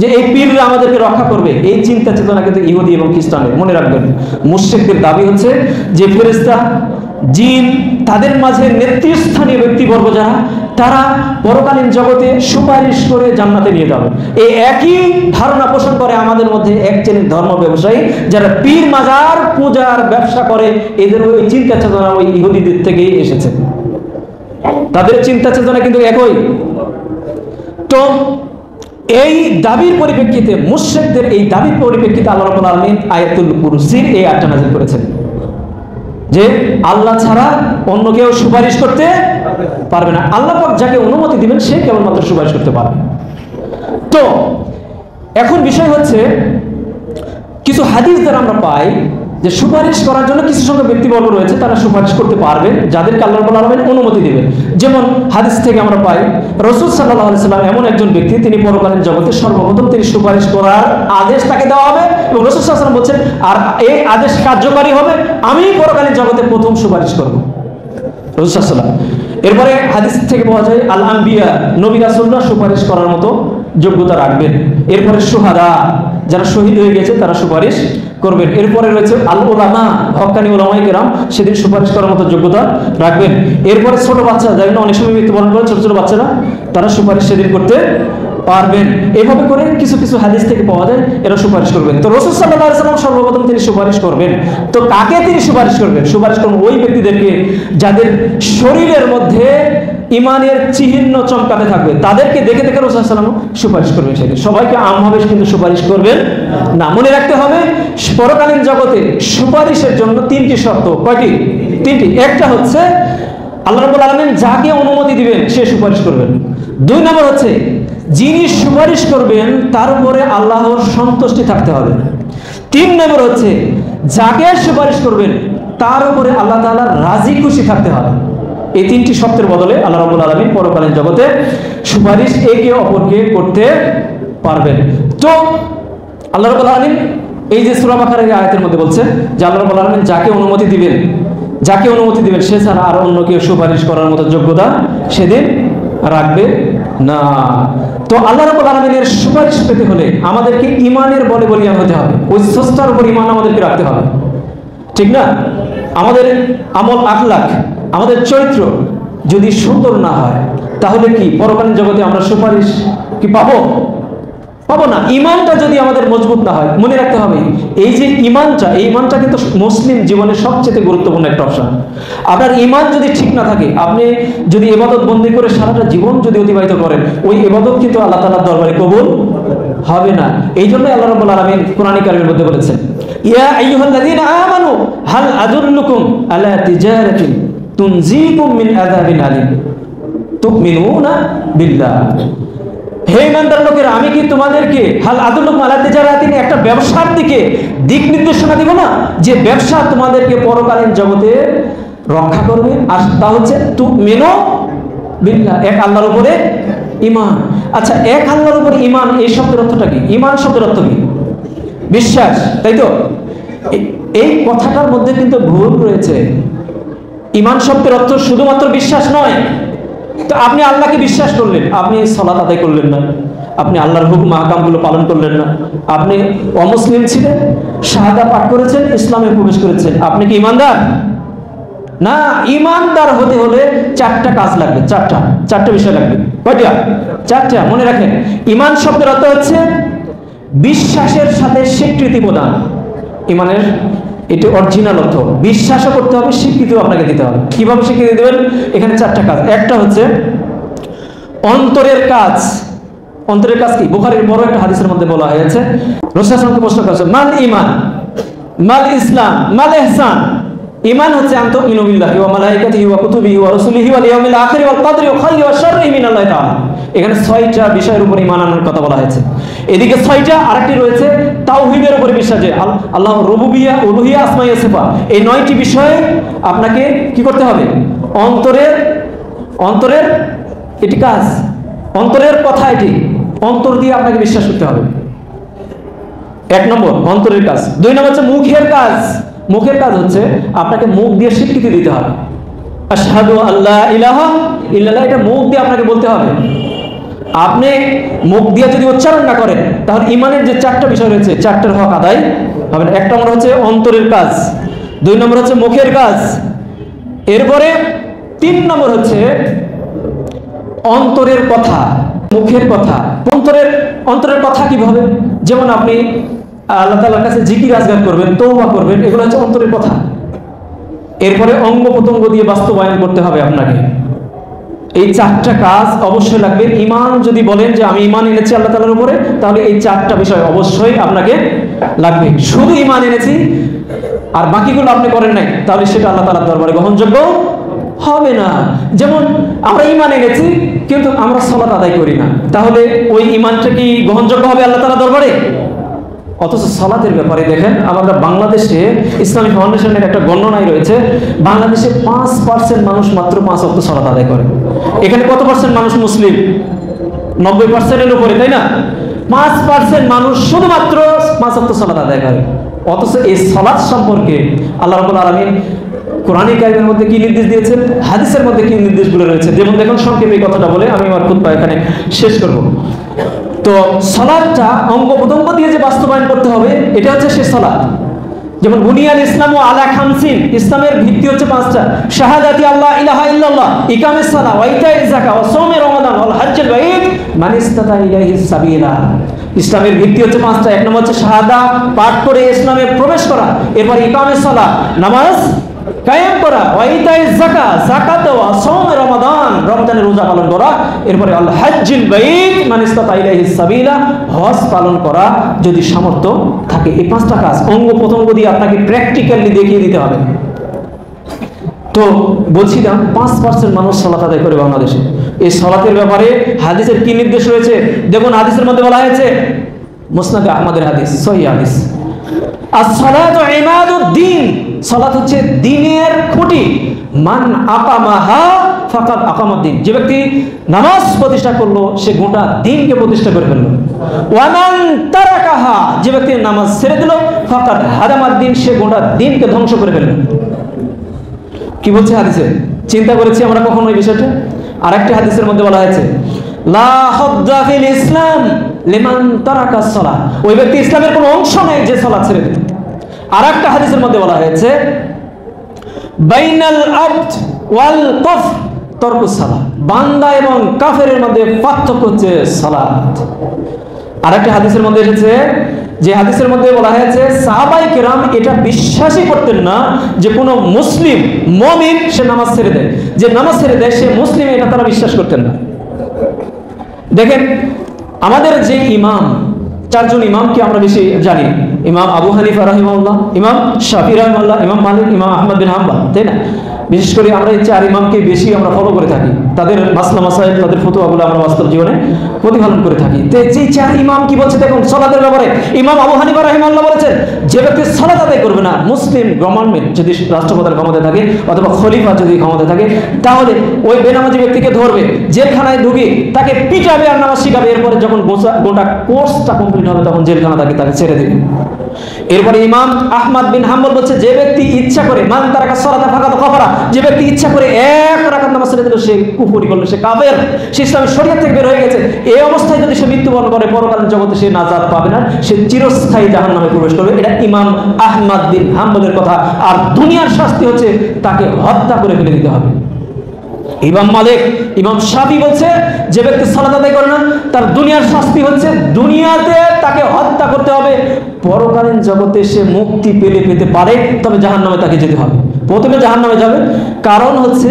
Speaker 1: যে এই পীররা আমাদেরকে রক্ষা করবে। এই চিন্তা চেতনা কিন্তু ইহুদি এবং খ্রিস্টানের। মনে রাখবেন, মুশরিকদের দাবি হচ্ছে যে ফেরেশতা, জিন, তাদের মাঝে নেতৃস্থানীয় ব্যক্তিবর্গ যারা, তারা পরকালীন জগতে সুপারিশ করে জান্নাতে নিয়ে যাবে। এই একই ধারণা পোষণ করে আমাদের মধ্যে এক শ্রেণীর ধর্ম ব্যবসায়ী যারা পীর মাজার পূজার ব্যবসা করে। এদের ওই চিন্তা চেতনা ওই ইহুদিদের থেকেই এসেছে, তাদের চিন্তা চেতনা কিন্তু একই। তো এই দাবির পরিপ্রেক্ষিতে, মুশরিকদের এই দাবির পরিপ্রেক্ষিতে আল্লাহ রাব্বুল আলামিন আয়াতুল কুরসির এই আয়াতটা নাযিল করেছেন যে আল্লাহ ছাড়া অন্য কেউ সুপারিশ করতে পারবে না। আল্লাহ পাক যাকে অনুমতি দিবেন সে কেবলমাত্র সুপারিশ করতে পারবে।
Speaker 2: তো এখন বিষয় হচ্ছে, কিছু হাদিস দ্বারা আমরা পাই যে সুপারিশ করার জন্য কিছু সংখ্যক ব্যক্তিবর্গ রয়েছে, তারা সুপারিশ করতে পারবে যাদেরকে আল্লাহ রাব্বুল আলামিন অনুমতি দিবেন। যেমন হাদিস থেকে আমরা পাই রাসূল সাল্লাল্লাহু আলাইহি সাল্লাম এমন একজন ব্যক্তি, তিনি পরকালীন জগতে সর্বপ্রথম তিনি সুপারিশ করার আদেশ তাকে দেওয়া হবে, এবং রাসূল সাল্লাল্লাহু আলাইহি সাল্লাম বলছেন আর এই আদেশ কার্যকরী হবে আমি পরকালীন জগতে প্রথম সুপারিশ করব, রাসূল সাল্লাল্লাহু আলাইহি সাল্লাম। এরপরে হাদিস থেকে পাওয়া যায় আল আম্বিয়া, নবী রাসূলরা সুপারিশ করার মতো যোগ্যতা রাখবেন। এরপরে শুহাদা, যারা শহীদ হয়ে গেছে তারা সুপারিশ করবেন। এরপরে রয়েছে আল উলামা, হক্কানি উলামায়ে কেরাম, সেদিন সুপারিশ করার মতো যোগ্যতা রাখবেন। এরপরে ছোট বাচ্চা, যারা অনেক সময় মৃত্যুবরণ করে ছোট ছোট বাচ্চারা, তারা সুপারিশ সেদিন করতে পারবেন। এভাবে করে কিছু কিছু হাদিস থেকে পাওয়া যায় এরা সুপারিশ করবেন। তো রাসূল সাল্লাল্লাহু আলাইহি ওয়াসাল্লাম সর্বপ্রথম তিনি সুপারিশ করবেন। তো কাকে তিনি সুপারিশ করবেন? সুপারিশ করবেন ওই ব্যক্তিদেরকে যাদের শরীরের মধ্যে ইমানের চিহ্ন চমকাতে থাকবে, তাদেরকে দেখে দেখে রাসূল সাল্লাল্লাহু আলাইহি ওয়াসাল্লাম সুপারিশ করবেন। সেদিন সবাইকে আমভাবে কিন্তু সুপারিশ করবেন না। মনে রাখতে হবে পরকালীন জগতে সুপারিশের জন্য তিনটি শর্ত। কয়টি? তিনটি। একটা হচ্ছে আল্লাহ রাব্বুল আলামিন যাকে অনুমতি দিবেন সে সুপারিশ করবেন। দুই নম্বর হচ্ছে যিনি সুপারিশ করবেন তার উপরে আল্লাহর সন্তুষ্টি থাকতে হবে। তিন নম্বর হচ্ছে যাকে সুপারিশ করবেন তার উপরে আল্লাহ তাআলার রাজি খুশি থাকতে হবে। এই তিনটি শর্তের বদলে আল্লাহ রাব্বুল আলামিন পরকালীন জগতে সুপারিশ একে অপরকে করতে পারবেন। তো আল্লাহ রাব্বুল আলামিন এই যে সূরা বাকারার আয়াতের মধ্যে বলছে যে আল্লাহ রাব্বুল আলামিন যাকে অনুমতি দিবেন সে ছাড়া আর অন্য কেউ সুপারিশ করার মতো যোগ্যতা সেদিন রাখবে না। তো আল্লাহ রাব্বুল আলামিনের সুপারিশ পেতে হলে আমাদেরকে ঈমানের বলে বলিয়ান হতে হবে। ওই স্রষ্টার উপর ঈমান আমাদেরকে রাখতে হবে, ঠিক না? আমাদের আমল আখলাক, আমাদের চরিত্র যদি সুন্দর না হয় তাহলে কি পরকালীন জগতে আমরা সুপারিশ কি পাবো না। ঈমানটা যদি আমাদের মজবুত না হয়, মনে রাখতে হবে এই যে ঈমানটা, এই ঈমানটা কিন্তু মুসলিম জীবনের সবচেয়ে গুরুত্বপূর্ণ একটা অপশন। আপনার ঈমান যদি ঠিক না থাকে, আপনি যদি ইবাদত বন্দী করে সারাটা জীবন যদি অতিবাহিত করেন, ওই ইবাদত কিন্তু আল্লাহ তাআলার দরবারে কবুল হবে না। এই জন্য আল্লাহ রাব্বুল আলামিন কোরআন কারীমের মধ্যে বলেছেন ইয়া আইয়ুহাল্লাযীনা আমানু হাল আদুল্লুকুম আলা তিজারাতিন তুনজিকুম মিন আযাবিন আলীম তুমিনুনা বিল্লাহ। হে ইমানদার লোকেরা, আমি কি তোমাদেরকে হাল আদুল্লুকুম আলা তিজারাতিন, একটা ব্যবসার দিকে দিক নির্দেশনা দিব না যে ব্যবসা তোমাদেরকে পরকালীন জগতে রক্ষা করবে? আর তা হচ্ছে তুমিনু বিল্লাহ, এক আল্লাহর উপরে ঈমান। আচ্ছা, এক আল্লাহর উপরে ঈমান, এই শব্দের অর্থটা কি? ঈমান শব্দের অর্থ কি? বিশ্বাস, তাই তো? এই কথাটার মধ্যে কিন্তু ভুল রয়েছে। ঈমান শব্দের অর্থ শুধুমাত্র বিশ্বাস নয়। তো আপনি আল্লাহকে বিশ্বাস করলেন, আপনি সালাত আদায় করলেন না, আপনি আল্লাহর হুকুম আহকামগুলো পালন করলেন না, আপনি অমুসলিম ছিলেন, শাহাদা পাঠ করেছেন, ইসলামে প্রবেশ করেছেন, আপনি কি ঈমানদার? না, ঈমানদার হতে হলে চারটা কাজ লাগবে, চারটা বিষয় লাগবে। কয়টা? চারটা। মনে রাখেন, ঈমান শব্দের অর্থ হচ্ছে বিশ্বাসের সাথে স্বীকৃতি প্রদান। ঈমানের এটা অরিজিনাল অর্থ। বিশ্বাসও করতে হবে, স্বীকৃতিও আপনাকে দিতে হবে। কিভাবে স্বীকৃতি দেবেন? এখানে চারটা কাজ। একটা হচ্ছে অন্তরের কাজ। অন্তরের কাজ কি? বুখারীর বড় একটা হাদিসের মধ্যে বলা হয়েছে, রাসূল সাল্লাল্লাহু আলাইহি ওয়াসাল্লাম প্রশ্ন করেছেন মাল ঈমান, মাল ইসলাম, মাল ইহসান। ঈমান হচ্ছে আন তুমিনু বিল্লাহি ওয়া মালাইকাতিহি ওয়া কুতুবিহি ওয়া রাসূলিহি ওয়াল ইয়াউমিল আখির ওয়াল কদরি খাইরি ওয়া শাররি মিনাল্লাহি তাআলা। এখানে 6টা বিষয়ের উপর ঈমান আনার কথা বলা হয়েছে। এদিকে 6টা, আরেকটি রয়েছে তাওহীদের উপর বিশ্বাস, যে আল্লাহর রুবুবিয়্যা, উলুহিয়্যা, আসমা ওয়া সিফাত। এই 9টি বিষয়ে আপনাকে কি করতে হবে? অন্তরের এটি কাজ, অন্তরের কথা, এটি অন্তর দিয়ে আপনাকে বিশ্বাস করতে হবে। 1 নম্বর অন্তরের কাজ। 2 নম্বর হচ্ছে মুখের কাজ। মুখের কাজ হচ্ছে আপনাকে মুখ দিয়ে স্বীকৃতি দিতে হবে, আশহাদু আল্লা ইলাহা ইল্লাল্লাহ, এটা মুখ দিয়ে আপনাকে বলতে হবে। আপনি মুখ দিয়ে যদি উচ্চারণ না করেন তাহলে ঈমানের যে 4টা বিষয় রয়েছে 4টার হক আদায় হবে না। 1 নম্বর হচ্ছে অন্তরের কাজ, 2 নম্বর হচ্ছে মুখের কাজ, এরপরে 3 নম্বর হচ্ছে অন্তরের কথা, মুখের কথা। অন্তরের কথা কিভাবে? যেমন আপনি আল্লাহ তাআলার কাছে জিকির আজগার করবেন, তওবা করবেন, এগুলো হচ্ছে অন্তরের কথা। এরপরে অঙ্গ প্রত্যঙ্গ দিয়ে বাস্তবায়ন করতে হবে আপনাকে। এই 4টা কাজ অবশ্যই লাগবে। ঈমান যদি বলেন যে আমি ঈমান এনেছি আল্লাহ তাআলার উপরে, তাহলে এই 4টা বিষয় অবশ্যই আপনাকে লাগবে। শুধু ঈমান এনেছি আর বাকিগুলো আপনি করেন নাই, তাহলে সেটা আল্লাহ তাআলার দরবারে গ্রহণযোগ্য হবে না। যেমন আমরা ঈমান এনেছি কিন্তু আমরা সালাত আদায় করি না, তাহলে ওই ঈমানটা কি গ্রহণযোগ্য হবে আল্লাহ তাআলার দরবারে? অথচ সালাতের ব্যাপারে দেখেন, আমরা বাংলাদেশে ইসলামিক ফাউন্ডেশনের একটা গণনায় রয়েছে, বাংলাদেশে 5% মানুষ মাত্র 5 ওয়াক্ত সালাত আদায় করে। এখানে কত পার্সেন্ট মানুষ মুসলিম? 90%-এর উপরে, তাই না? 5% মানুষ শুধুমাত্র 5 ওয়াক্ত সালাত আদায় করে। অথচ এই সালাত সম্পর্কে আল্লাহ রাব্বুল আলামিন কোরআনে কারিমের মধ্যে কি নির্দেশ দিয়েছেন, হাদিসের মধ্যে কি নির্দেশগুলো রয়েছে, যেমন দেখুন সংক্ষেপে এই কথাটা বলে আমি আমার খুতবা এখানে শেষ করব। তো সালাতটা অঙ্গ প্রত্যঙ্গ দিয়ে যে বাস্তবায়ন করতে হবে, এটা হচ্ছে সেই সালাত। যেমন বুনিয়াল ইসলামু আলা খামসিন, ইসলামের ভিত্তি হচ্ছে 5টা: শাহাদাতি আল্লাহ ইলাহা ইল্লাল্লাহ, ইকামেস সালাহ, ওয়া ইতাইজ যাকাত, ওয়া সাওমে রমাদান, ওয়াল হজ্জুল বাইত মান ইসতাতা ইলাইহি সাবিলা। ইসলামের ভিত্তি হচ্ছে 5টা। এক নম্বর হচ্ছে শাহাদা, পাঠ করে ইসলামে প্রবেশ করা। এরপর ইকামেস সালাহ, নামাজ কায়েম করা, ওয়া ইতাইজ যাকাত, যাকাত দেওয়া, সাওমে রমাদান, রমজানের রোজা পালন করা। এরপরে আল হজ্জুল বাইত মান ইসতাতা ইলাইহি সাবিলা, হজ পালন করা যদি সামর্থ্য থাকে। এই 5টা কাজ অঙ্গ প্রত্যঙ্গ দিয়ে আপনাকে প্র্যাকটিক্যালি দেখিয়ে দিতে হবে। তো বলছিলাম 5% মানুষ সালাত আদায় করে বাংলাদেশে। এই সালাতের ব্যাপারে হাদিসের কি নির্দেশ রয়েছে দেখুন। হাদিসের মধ্যে বলা হয়েছে, মুসনাদে আহমদের হাদিস, সহিহ হাদিস, as-salatu ইমাদুদ্দিন, সালাত হচ্ছে দ্বীনের খুঁটি। মান আকামাহা ফাকাদ আকামাদ্দিন, যে ব্যক্তি নামাজ প্রতিষ্ঠা করলো সে গোটা দ্বীনকে প্রতিষ্ঠা করে ফেললো। ওয়া মান তারাকাহা, যে ব্যক্তি নামাজ ছেড়ে দিল, ফাকাদ হাদামাদ্দিন, সে গোটা দ্বীনকে ধ্বংস করে ফেললো। কি বলছে হাদিসে? চিন্তা করেছি আমরা কখনো এই বিষয়টা? আরেকটা হাদিসের মধ্যে বলা হয়েছে, লা হাদ্দা ফিল ইসলাম লিমান তারাকাস সালাহ, ওই ব্যক্তি ইসলামের কোনো অংশ নেই যে সালাত ছেড়ে দেয়। আরেকটা হাদিসের মধ্যে বলা হয়েছে, বাইনাল আবদ ওয়াল কুফর তারকুস সালাহ, বান্দা এবং কাফেরের মধ্যে পার্থক্য হচ্ছে সালাত। আরেকটা হাদিসের মধ্যে এসেছে, যে হাদিসের মধ্যে বলা হয়েছে সাহাবায়ে কেরাম এটা বিশ্বাসই করতেন না যে কোনো মুসলিম মুমিন সে নামাজ ছেড়ে দেয়, যে নামাজ ছেড়ে দেয় সে মুসলিম, এটা তারা বিশ্বাস করতেন না। দেখেন আমাদের যে ইমাম, 4 জন ইমামকে আমরা বেশি জানি, ইমাম আবু হানিফা রাহিমাহুল্লাহ, ইমাম শাফি রাহিমাহুল্লাহ, ইমাম মালিক, ইমাম আহমদ বিন হাম্বল, তাই না? বিশেষ করে আমরা এই 4 ইমামকে বেশি আমরা ফলো করে থাকি, তাদের মাসলা মাসাইল, তাদের ফতোয়াগুলো আমরা বাস্তব জীবনে প্রতিফলন করে থাকি। তো যে 4 ইমাম কি বলছে দেখুন সালাতের ব্যাপারে। ইমাম আবু হানিফা রাহিমাহুল্লাহ বলেছেন, যে ব্যক্তি সালাত আদায় করবে না, মুসলিম গভর্নমেন্ট যদি রাষ্ট্রপ্রধান ক্ষমতা থাকে অথবা খলিফা যদি ক্ষমতা থাকে, তাহলে ওই বেনামাজি ব্যক্তিকে ধরবে, জেলখানায় ঢুকে তাকে পিটাবে আর নামাজ শিখাবে। এরপরে যখন গোটা কোর্সটা কমপ্লিট হবে তখন জেলখানা তাকে ছেড়ে দেবে। এরপরে ইমাম আহমদ বিন হাম্বল বলছে, যে ব্যক্তি ইচ্ছা করে মান তারাকা সালাতা ফাকাদ কাফারা, যে ব্যক্তি ইচ্ছা করে 1 রাকাত নামাজ ছেড়ে দিল সে কুফরি করলো, সে কাফের, সে ইসলামের শরীয়ত থেকে বের হয়ে গেছে। এই অবস্থায় যদি সে মৃত্যুবরণ করে পরকালীন জগতে সে নাজাত পাবে না, সে চিরস্থায়ী জাহান্নামে প্রবেশ করবে। এটা ইমাম আহমদ বিন হাম্বলের কথা। আর দুনিয়ার শাস্তি হচ্ছে তাকে হত্যা করে ফেলে দিতে হবে। ইমাম মালিক, ইমাম শাফি বলছে, যে ব্যক্তি সালাত আদায় করে না তার দুনিয়ার শাস্তি হচ্ছে দুনিয়াতে তাকে হত্যা করতে হবে, পরকালীন জগতে সে মুক্তি পেতে পারে, তবে জাহান্নামে তাকে যেতে হবে। প্রথমে জাহান্নামে যাবে, কারণ হচ্ছে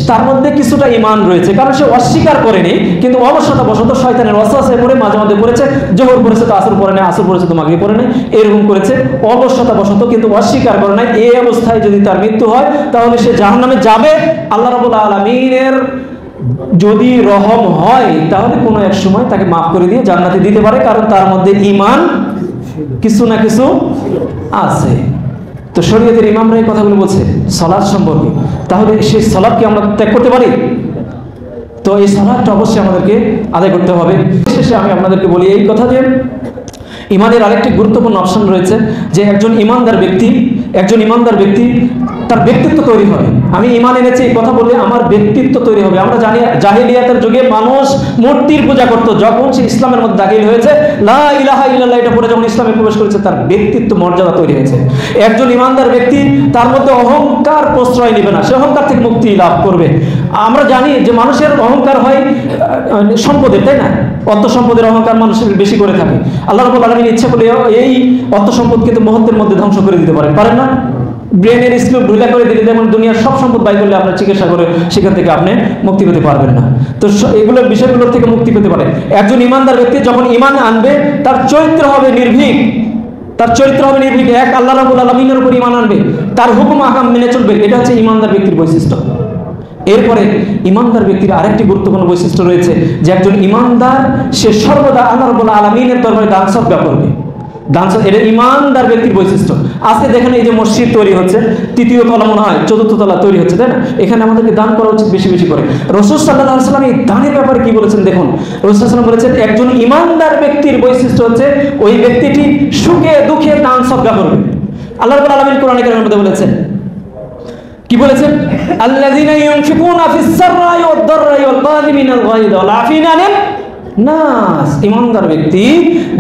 Speaker 2: তার মধ্যে কিছুটা ঈমান রয়েছে, কারণ সে অস্বীকার করেনি, কিন্তু অলসতা বশত শয়তানের ওয়াসওয়াসায় পড়ে মাঝে মাঝে পড়েছে, জোহর পড়েছে তো আসর পড়ে নাই, আসর পড়েছে তো মাগরিব পড়ে নাই, এরকম করেছে অলসতা বশত, কিন্তু অস্বীকার করে নাই। এই অবস্থায় যদি তার মৃত্যু হয় তাহলে সে জাহান্নামে যাবে। আল্লাহ রাব্বুল আলামিনের যদি রহম হয় তাহলে কোনো এক সময় তাকে মাফ করে দিয়ে জান্নাতে দিতে পারে, কারণ তার মধ্যে ঈমান কিছু না কিছু আছে। তো শরীয়তের ইমামরা এই কথাগুলো বলছে সালাত সম্পর্কে, তাহলে সেই সালাতকে আমরা ত্যাগ করতে পারি? তো এই সালাতটা অবশ্যই আমাদেরকে আদায় করতে হবে। শেষে আমি আপনাদেরকে বলি এই কথা যে ইমানের আরেকটি গুরুত্বপূর্ণ অপশন রয়েছে, যে একজন ইমানদার ব্যক্তি তার ব্যক্তিত্ব তৈরি হবে। আমি ইমান এনেছি এই কথা বললে আমার ব্যক্তিত্ব তৈরি হবে। আমরা জানি জাহিলিয়াতের যুগে মানুষ মূর্তির পূজা করত, যখন সে ইসলামের মধ্যে দাখিল হয়েছে, লা ইলাহা ইল্লাল্লাহ এটা পড়ে যখন ইসলামে প্রবেশ করেছে, তার ব্যক্তিত্ব মর্যাদা তৈরি হয়েছে। একজন ইমানদার ব্যক্তি তার মধ্যে অহংকার প্রশ্রয় নেবে না, সে অহংকার থেকে মুক্তি লাভ করবে। আমরা জানি যে মানুষের অহংকার হয় সম্পদের, তাই না? অর্থ সম্পদের অহংকার মানুষের বেশি করে থাকে। আল্লাহ রাব্বুল আলামিন ইচ্ছা করলে এই অর্থ সম্পদ কিন্তু মুহূর্তের মধ্যে ধ্বংস করে দিতে পারেন না? ব্রেনের স্লুপ ঢুলা করে দিলে যেমন দুনিয়ার সব সম্পদ বাই করলে আপনার চিকিৎসা করে সেখান থেকে আপনি মুক্তি পেতে পারবেন না। তো এগুলোর বিষয়গুলোর থেকে মুক্তি পেতে পারে একজন ইমানদার ব্যক্তি। যখন ইমান আনবে তার চরিত্র হবে নির্ভীক, এক আল্লাহ রাব্বুল আলামিনের উপর ইমান আনবে, তার হুকুম আহকাম মেনে চলবে, এটা হচ্ছে ইমানদার ব্যক্তির বৈশিষ্ট্য। এরপরে ইমানদার ব্যক্তির আরেকটি গুরুত্বপূর্ণ বৈশিষ্ট্য রয়েছে যে একজন ইমানদার সে সর্বদা আল্লাহ রাব্বুল আলামিনের দরবারে দান সদকা করবে। দান সদকা এটা ইমানদার ব্যক্তির বৈশিষ্ট্য। আজকে দেখেন এই যে মসজিদ তৈরি হচ্ছে, তৃতীয় তলা মনে হয় চতুর্থ তলা তৈরি হচ্ছে, তাই না? এখানে আমাদেরকে দান করা উচিত বেশি বেশি করে। রাসূল সাল্লাল্লাহু আলাইহি ওয়াসাল্লাম এই দানের ব্যাপারে কি বলেছেন দেখুন। রাসূল সাল্লাল্লাহু আলাইহি ওয়াসাল্লাম বলেছেন একজন ইমানদার ব্যক্তির বৈশিষ্ট্য হচ্ছে ওই ব্যক্তিটি সুখে দুঃখে দান সদকা করবে। আল্লাহ রাব্বুল আলামিন কোরআনে কারীমের মধ্যে বলেছেন, কি বলেছেন? আল্লাযীনা ইউনফিকুনা ফিস সাররাই ওয়াদ দাররাই ওয়াল কাযিমিনাল গায়যা ওয়াল আফিনা আনিন নাস। ইমানদার ব্যক্তি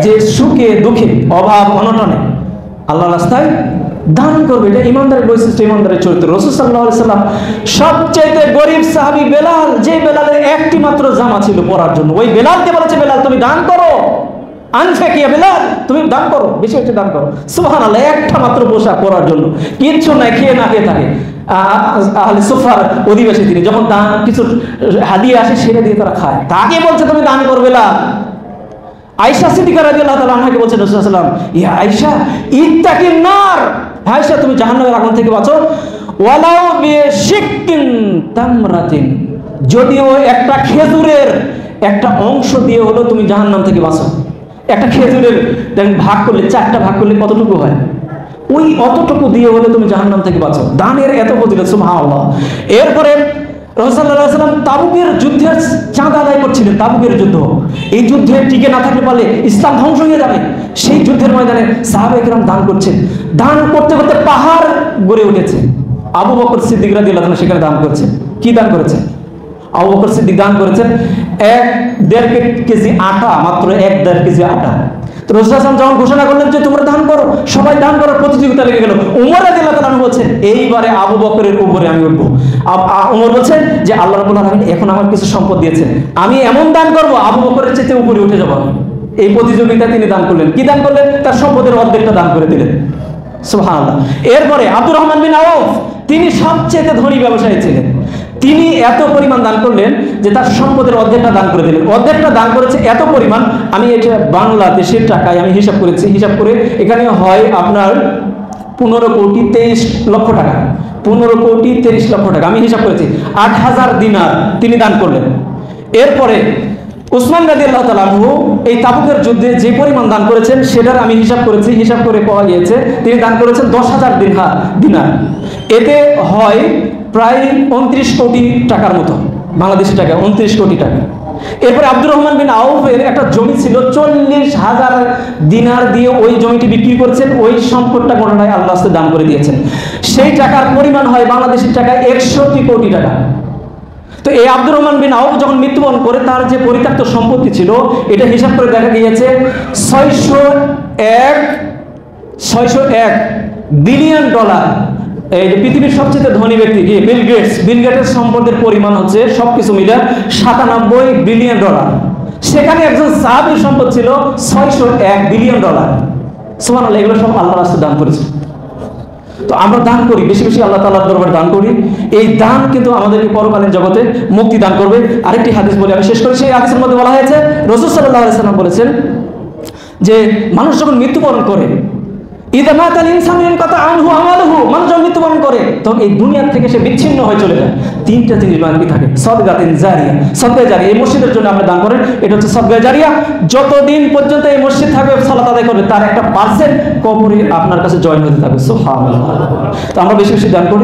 Speaker 2: যে সুখে দুঃখে অভাব অনটনে আল্লাহর রাস্তায় দান করবে, এটা ইমানদারের বৈশিষ্ট্য, ইমানদারের চরিত্র। রাসূল সাল্লাল্লাহু আলাইহি সাল্লাম সবচেয়ে গরীব সাহাবী বেলাল, যে বেলালের একটি মাত্র জামা ছিল পরার জন্য, ওই বেলালকে বলেছে বেলাল তুমি দান করো, আনফিক ইয়া বেলাল, তুমি দান করো, বেশি বেশি দান করো। সুবহানাল্লাহ, একটা মাত্র পোশাক পরার জন্য, কিচ্ছু নাই, খেয়ে না খেয়ে থাকে। আহলে সুফার অধিবাসী তিনি, যখন দান কিছু হাদিয়া আসে সেটা দিয়ে তারা খায়, তাকে বলছে তুমি দান করবে না। আয়েশা সিদ্দিকা রাদিয়াল্লাহু তাআলা আনহাকে বলছেন রাসূল সাল্লাল্লাহু আলাইহি ওয়াসাল্লাম, ইয়া আয়েশা ইত্তাকিন নার, আয়েশা তুমি জাহান্নামের আগুন থেকে বাঁচো, ওয়ালাউ বিশিক্কিন তামরাতিন, যদিও একটা খেজুরের একটা অংশ দিয়ে হলো তুমি জাহান্নাম থেকে বাঁচো। একটা খেজুরের দেখেন ভাগ করলে, চারটা ভাগ করলে কতটুকু হয়? ওই অতটুকু দিয়ে হলে তুমি জাহান্নাম থেকে বাঁচো। দানের এত ফজিলত, সুবহানাল্লাহ। এরপরে রাসূল সাল্লাল্লাহু আলাইহি ওয়াসাল্লাম তাবুকের যুদ্ধের চাঁদা আদায় করছিলেন। তাবুকের যুদ্ধ, এই যুদ্ধে টিকে না থাকতে পারলে ইসলাম ধ্বংস হয়ে যাবে। সেই যুদ্ধের ময়দানে সাহাবায়ে কেরাম দান করছেন, দান করতে করতে পাহাড় গড়ে উঠেছে। আবু বকর সিদ্দিক রাদিয়াল্লাহু আনহু সেখানে দান করেছেন। কি দান করেছেন? আবু বকর সিদ্দিক দান করেছেন 1.5 কেজি আটা, মাত্র 1.5 কেজি আটা। তো রাসূল সাল্লাল্লাহু আলাইহি ওয়াসাল্লাম যখন ঘোষণা করলেন যে তোমরা দান করো, সবাই দান করার প্রতিযোগিতা লেগে গেল। ওমর রাদিয়াল্লাহু তাআলা বলছেন এইবারে আবু বকরের উপরে আমি উঠবো। ওমর বলছেন যে আল্লাহ রাব্বুল আলামিন এখন আমার কিছু সম্পদ দিয়েছেন, আমি এমন দান করব আবু বকরের চেয়ে উপরে উঠে যাব। এই প্রতিযোগিতায় তিনি দান করলেন। কি দান করলেন? তার সম্পদের অর্ধেকটা দান করে দিলেন। সুবহানাল্লাহ। এরপরে আব্দুর রহমান বিন আউফ, তিনি সবচেয়ে ধনী ব্যবসায়ী ছিলেন। তিনি এত পরিমাণ দান করলেন যে তার সম্পদের অর্ধেকটা দান করে দিলেন। অর্ধেকটা দান করেছে এত পরিমাণ, আমি এটা বাংলাদেশের টাকায় আমি হিসাব করেছি, হিসাব করে এখানে হয় আপনার 15 কোটি 23 লক্ষ টাকা, 15 কোটি 23 লক্ষ টাকা আমি হিসাব করেছি। 8000 দিনার তিনি দান করলেন। এরপরে উসমান রাদিয়াল্লাহু তাআলা আনহু এই তাবুকের যুদ্ধে যে পরিমাণ দান করেছেন সেটার আমি হিসাব করেছি, হিসাব করে পাওয়া গিয়েছে তিনি দান করেছেন 10,000 দিনার। এতে হয় প্রায় 29 কোটি টাকার মতো, বাংলাদেশি টাকা 29 কোটি টাকা। এরপরে আব্দুর রহমান বিন আউফের একটা জমি ছিল, 40,000 দিনার দিয়ে ওই জমিটি বিক্রি করেছেন, ওই সম্পদটা ঘটনায় আল্লাহ রাস্তায় দান করে দিয়েছেন। সেই টাকার পরিমাণ হয় বাংলাদেশি টাকায় 61 কোটি টাকা। তো এই আব্দুর রহমান বিন আউফ যখন মৃত্যুবরণ করে, তার যে পরিত্যক্ত সম্পত্তি ছিল এটা হিসাব করে দেখা গিয়েছে 601 বিলিয়ন ডলার। এই পৃথিবীর সবচেয়ে ধনী ব্যক্তি কি? Bill Gates. বিল গেটের সম্পদের পরিমাণ হচ্ছে সবকিছু মিলে 97 বিলিয়ন ডলার। সেখানে একজন সাহাবীর সম্পদ ছিল 601 বিলিয়ন ডলার। সুবহানাল্লাহ, এগুলো সব আল্লাহর রাস্তায় দান করেছে। তো আমরা দান করি, বেশি বেশি আল্লাহ তাআলার দরবারে দান করি। এই দান কিন্তু আমাদেরকে পরকালীন জগতে মুক্তি দান করবে। আরেকটি হাদিস বলে আমি শেষ করি। সেই হাদিসের মধ্যে বলা হয়েছে, রাসূল সাল্লাল্লাহু আলাইহি ওয়াসাল্লাম বলেছেন যে মানুষ যখন মৃত্যুবরণ করে, ইযা মাতাল ইনসানু ইনকাতা আনহু আমালুহু, মানুষ যখন মৃত্যুবরণ করে তখন এই দুনিয়া থেকে সে বিচ্ছিন্ন হয়ে চলে যায়। তিনটা জিনিস বাকি থাকে, সাদকাতুন জারিয়া, সাদকা জারিয়া। এই মসজিদের জন্য আপনি দান করেন, এটা হচ্ছে সাদকা জারিয়া। যতদিন পর্যন্ত এই মসজিদ থাকবে, সালাত আদায় করবে, তার একটা পার্সেন্ট কবরে আপনার কাছে জয়েন হতে থাকবে। সুবহানাল্লাহ। তো আমরা বেশি বেশি দান করি।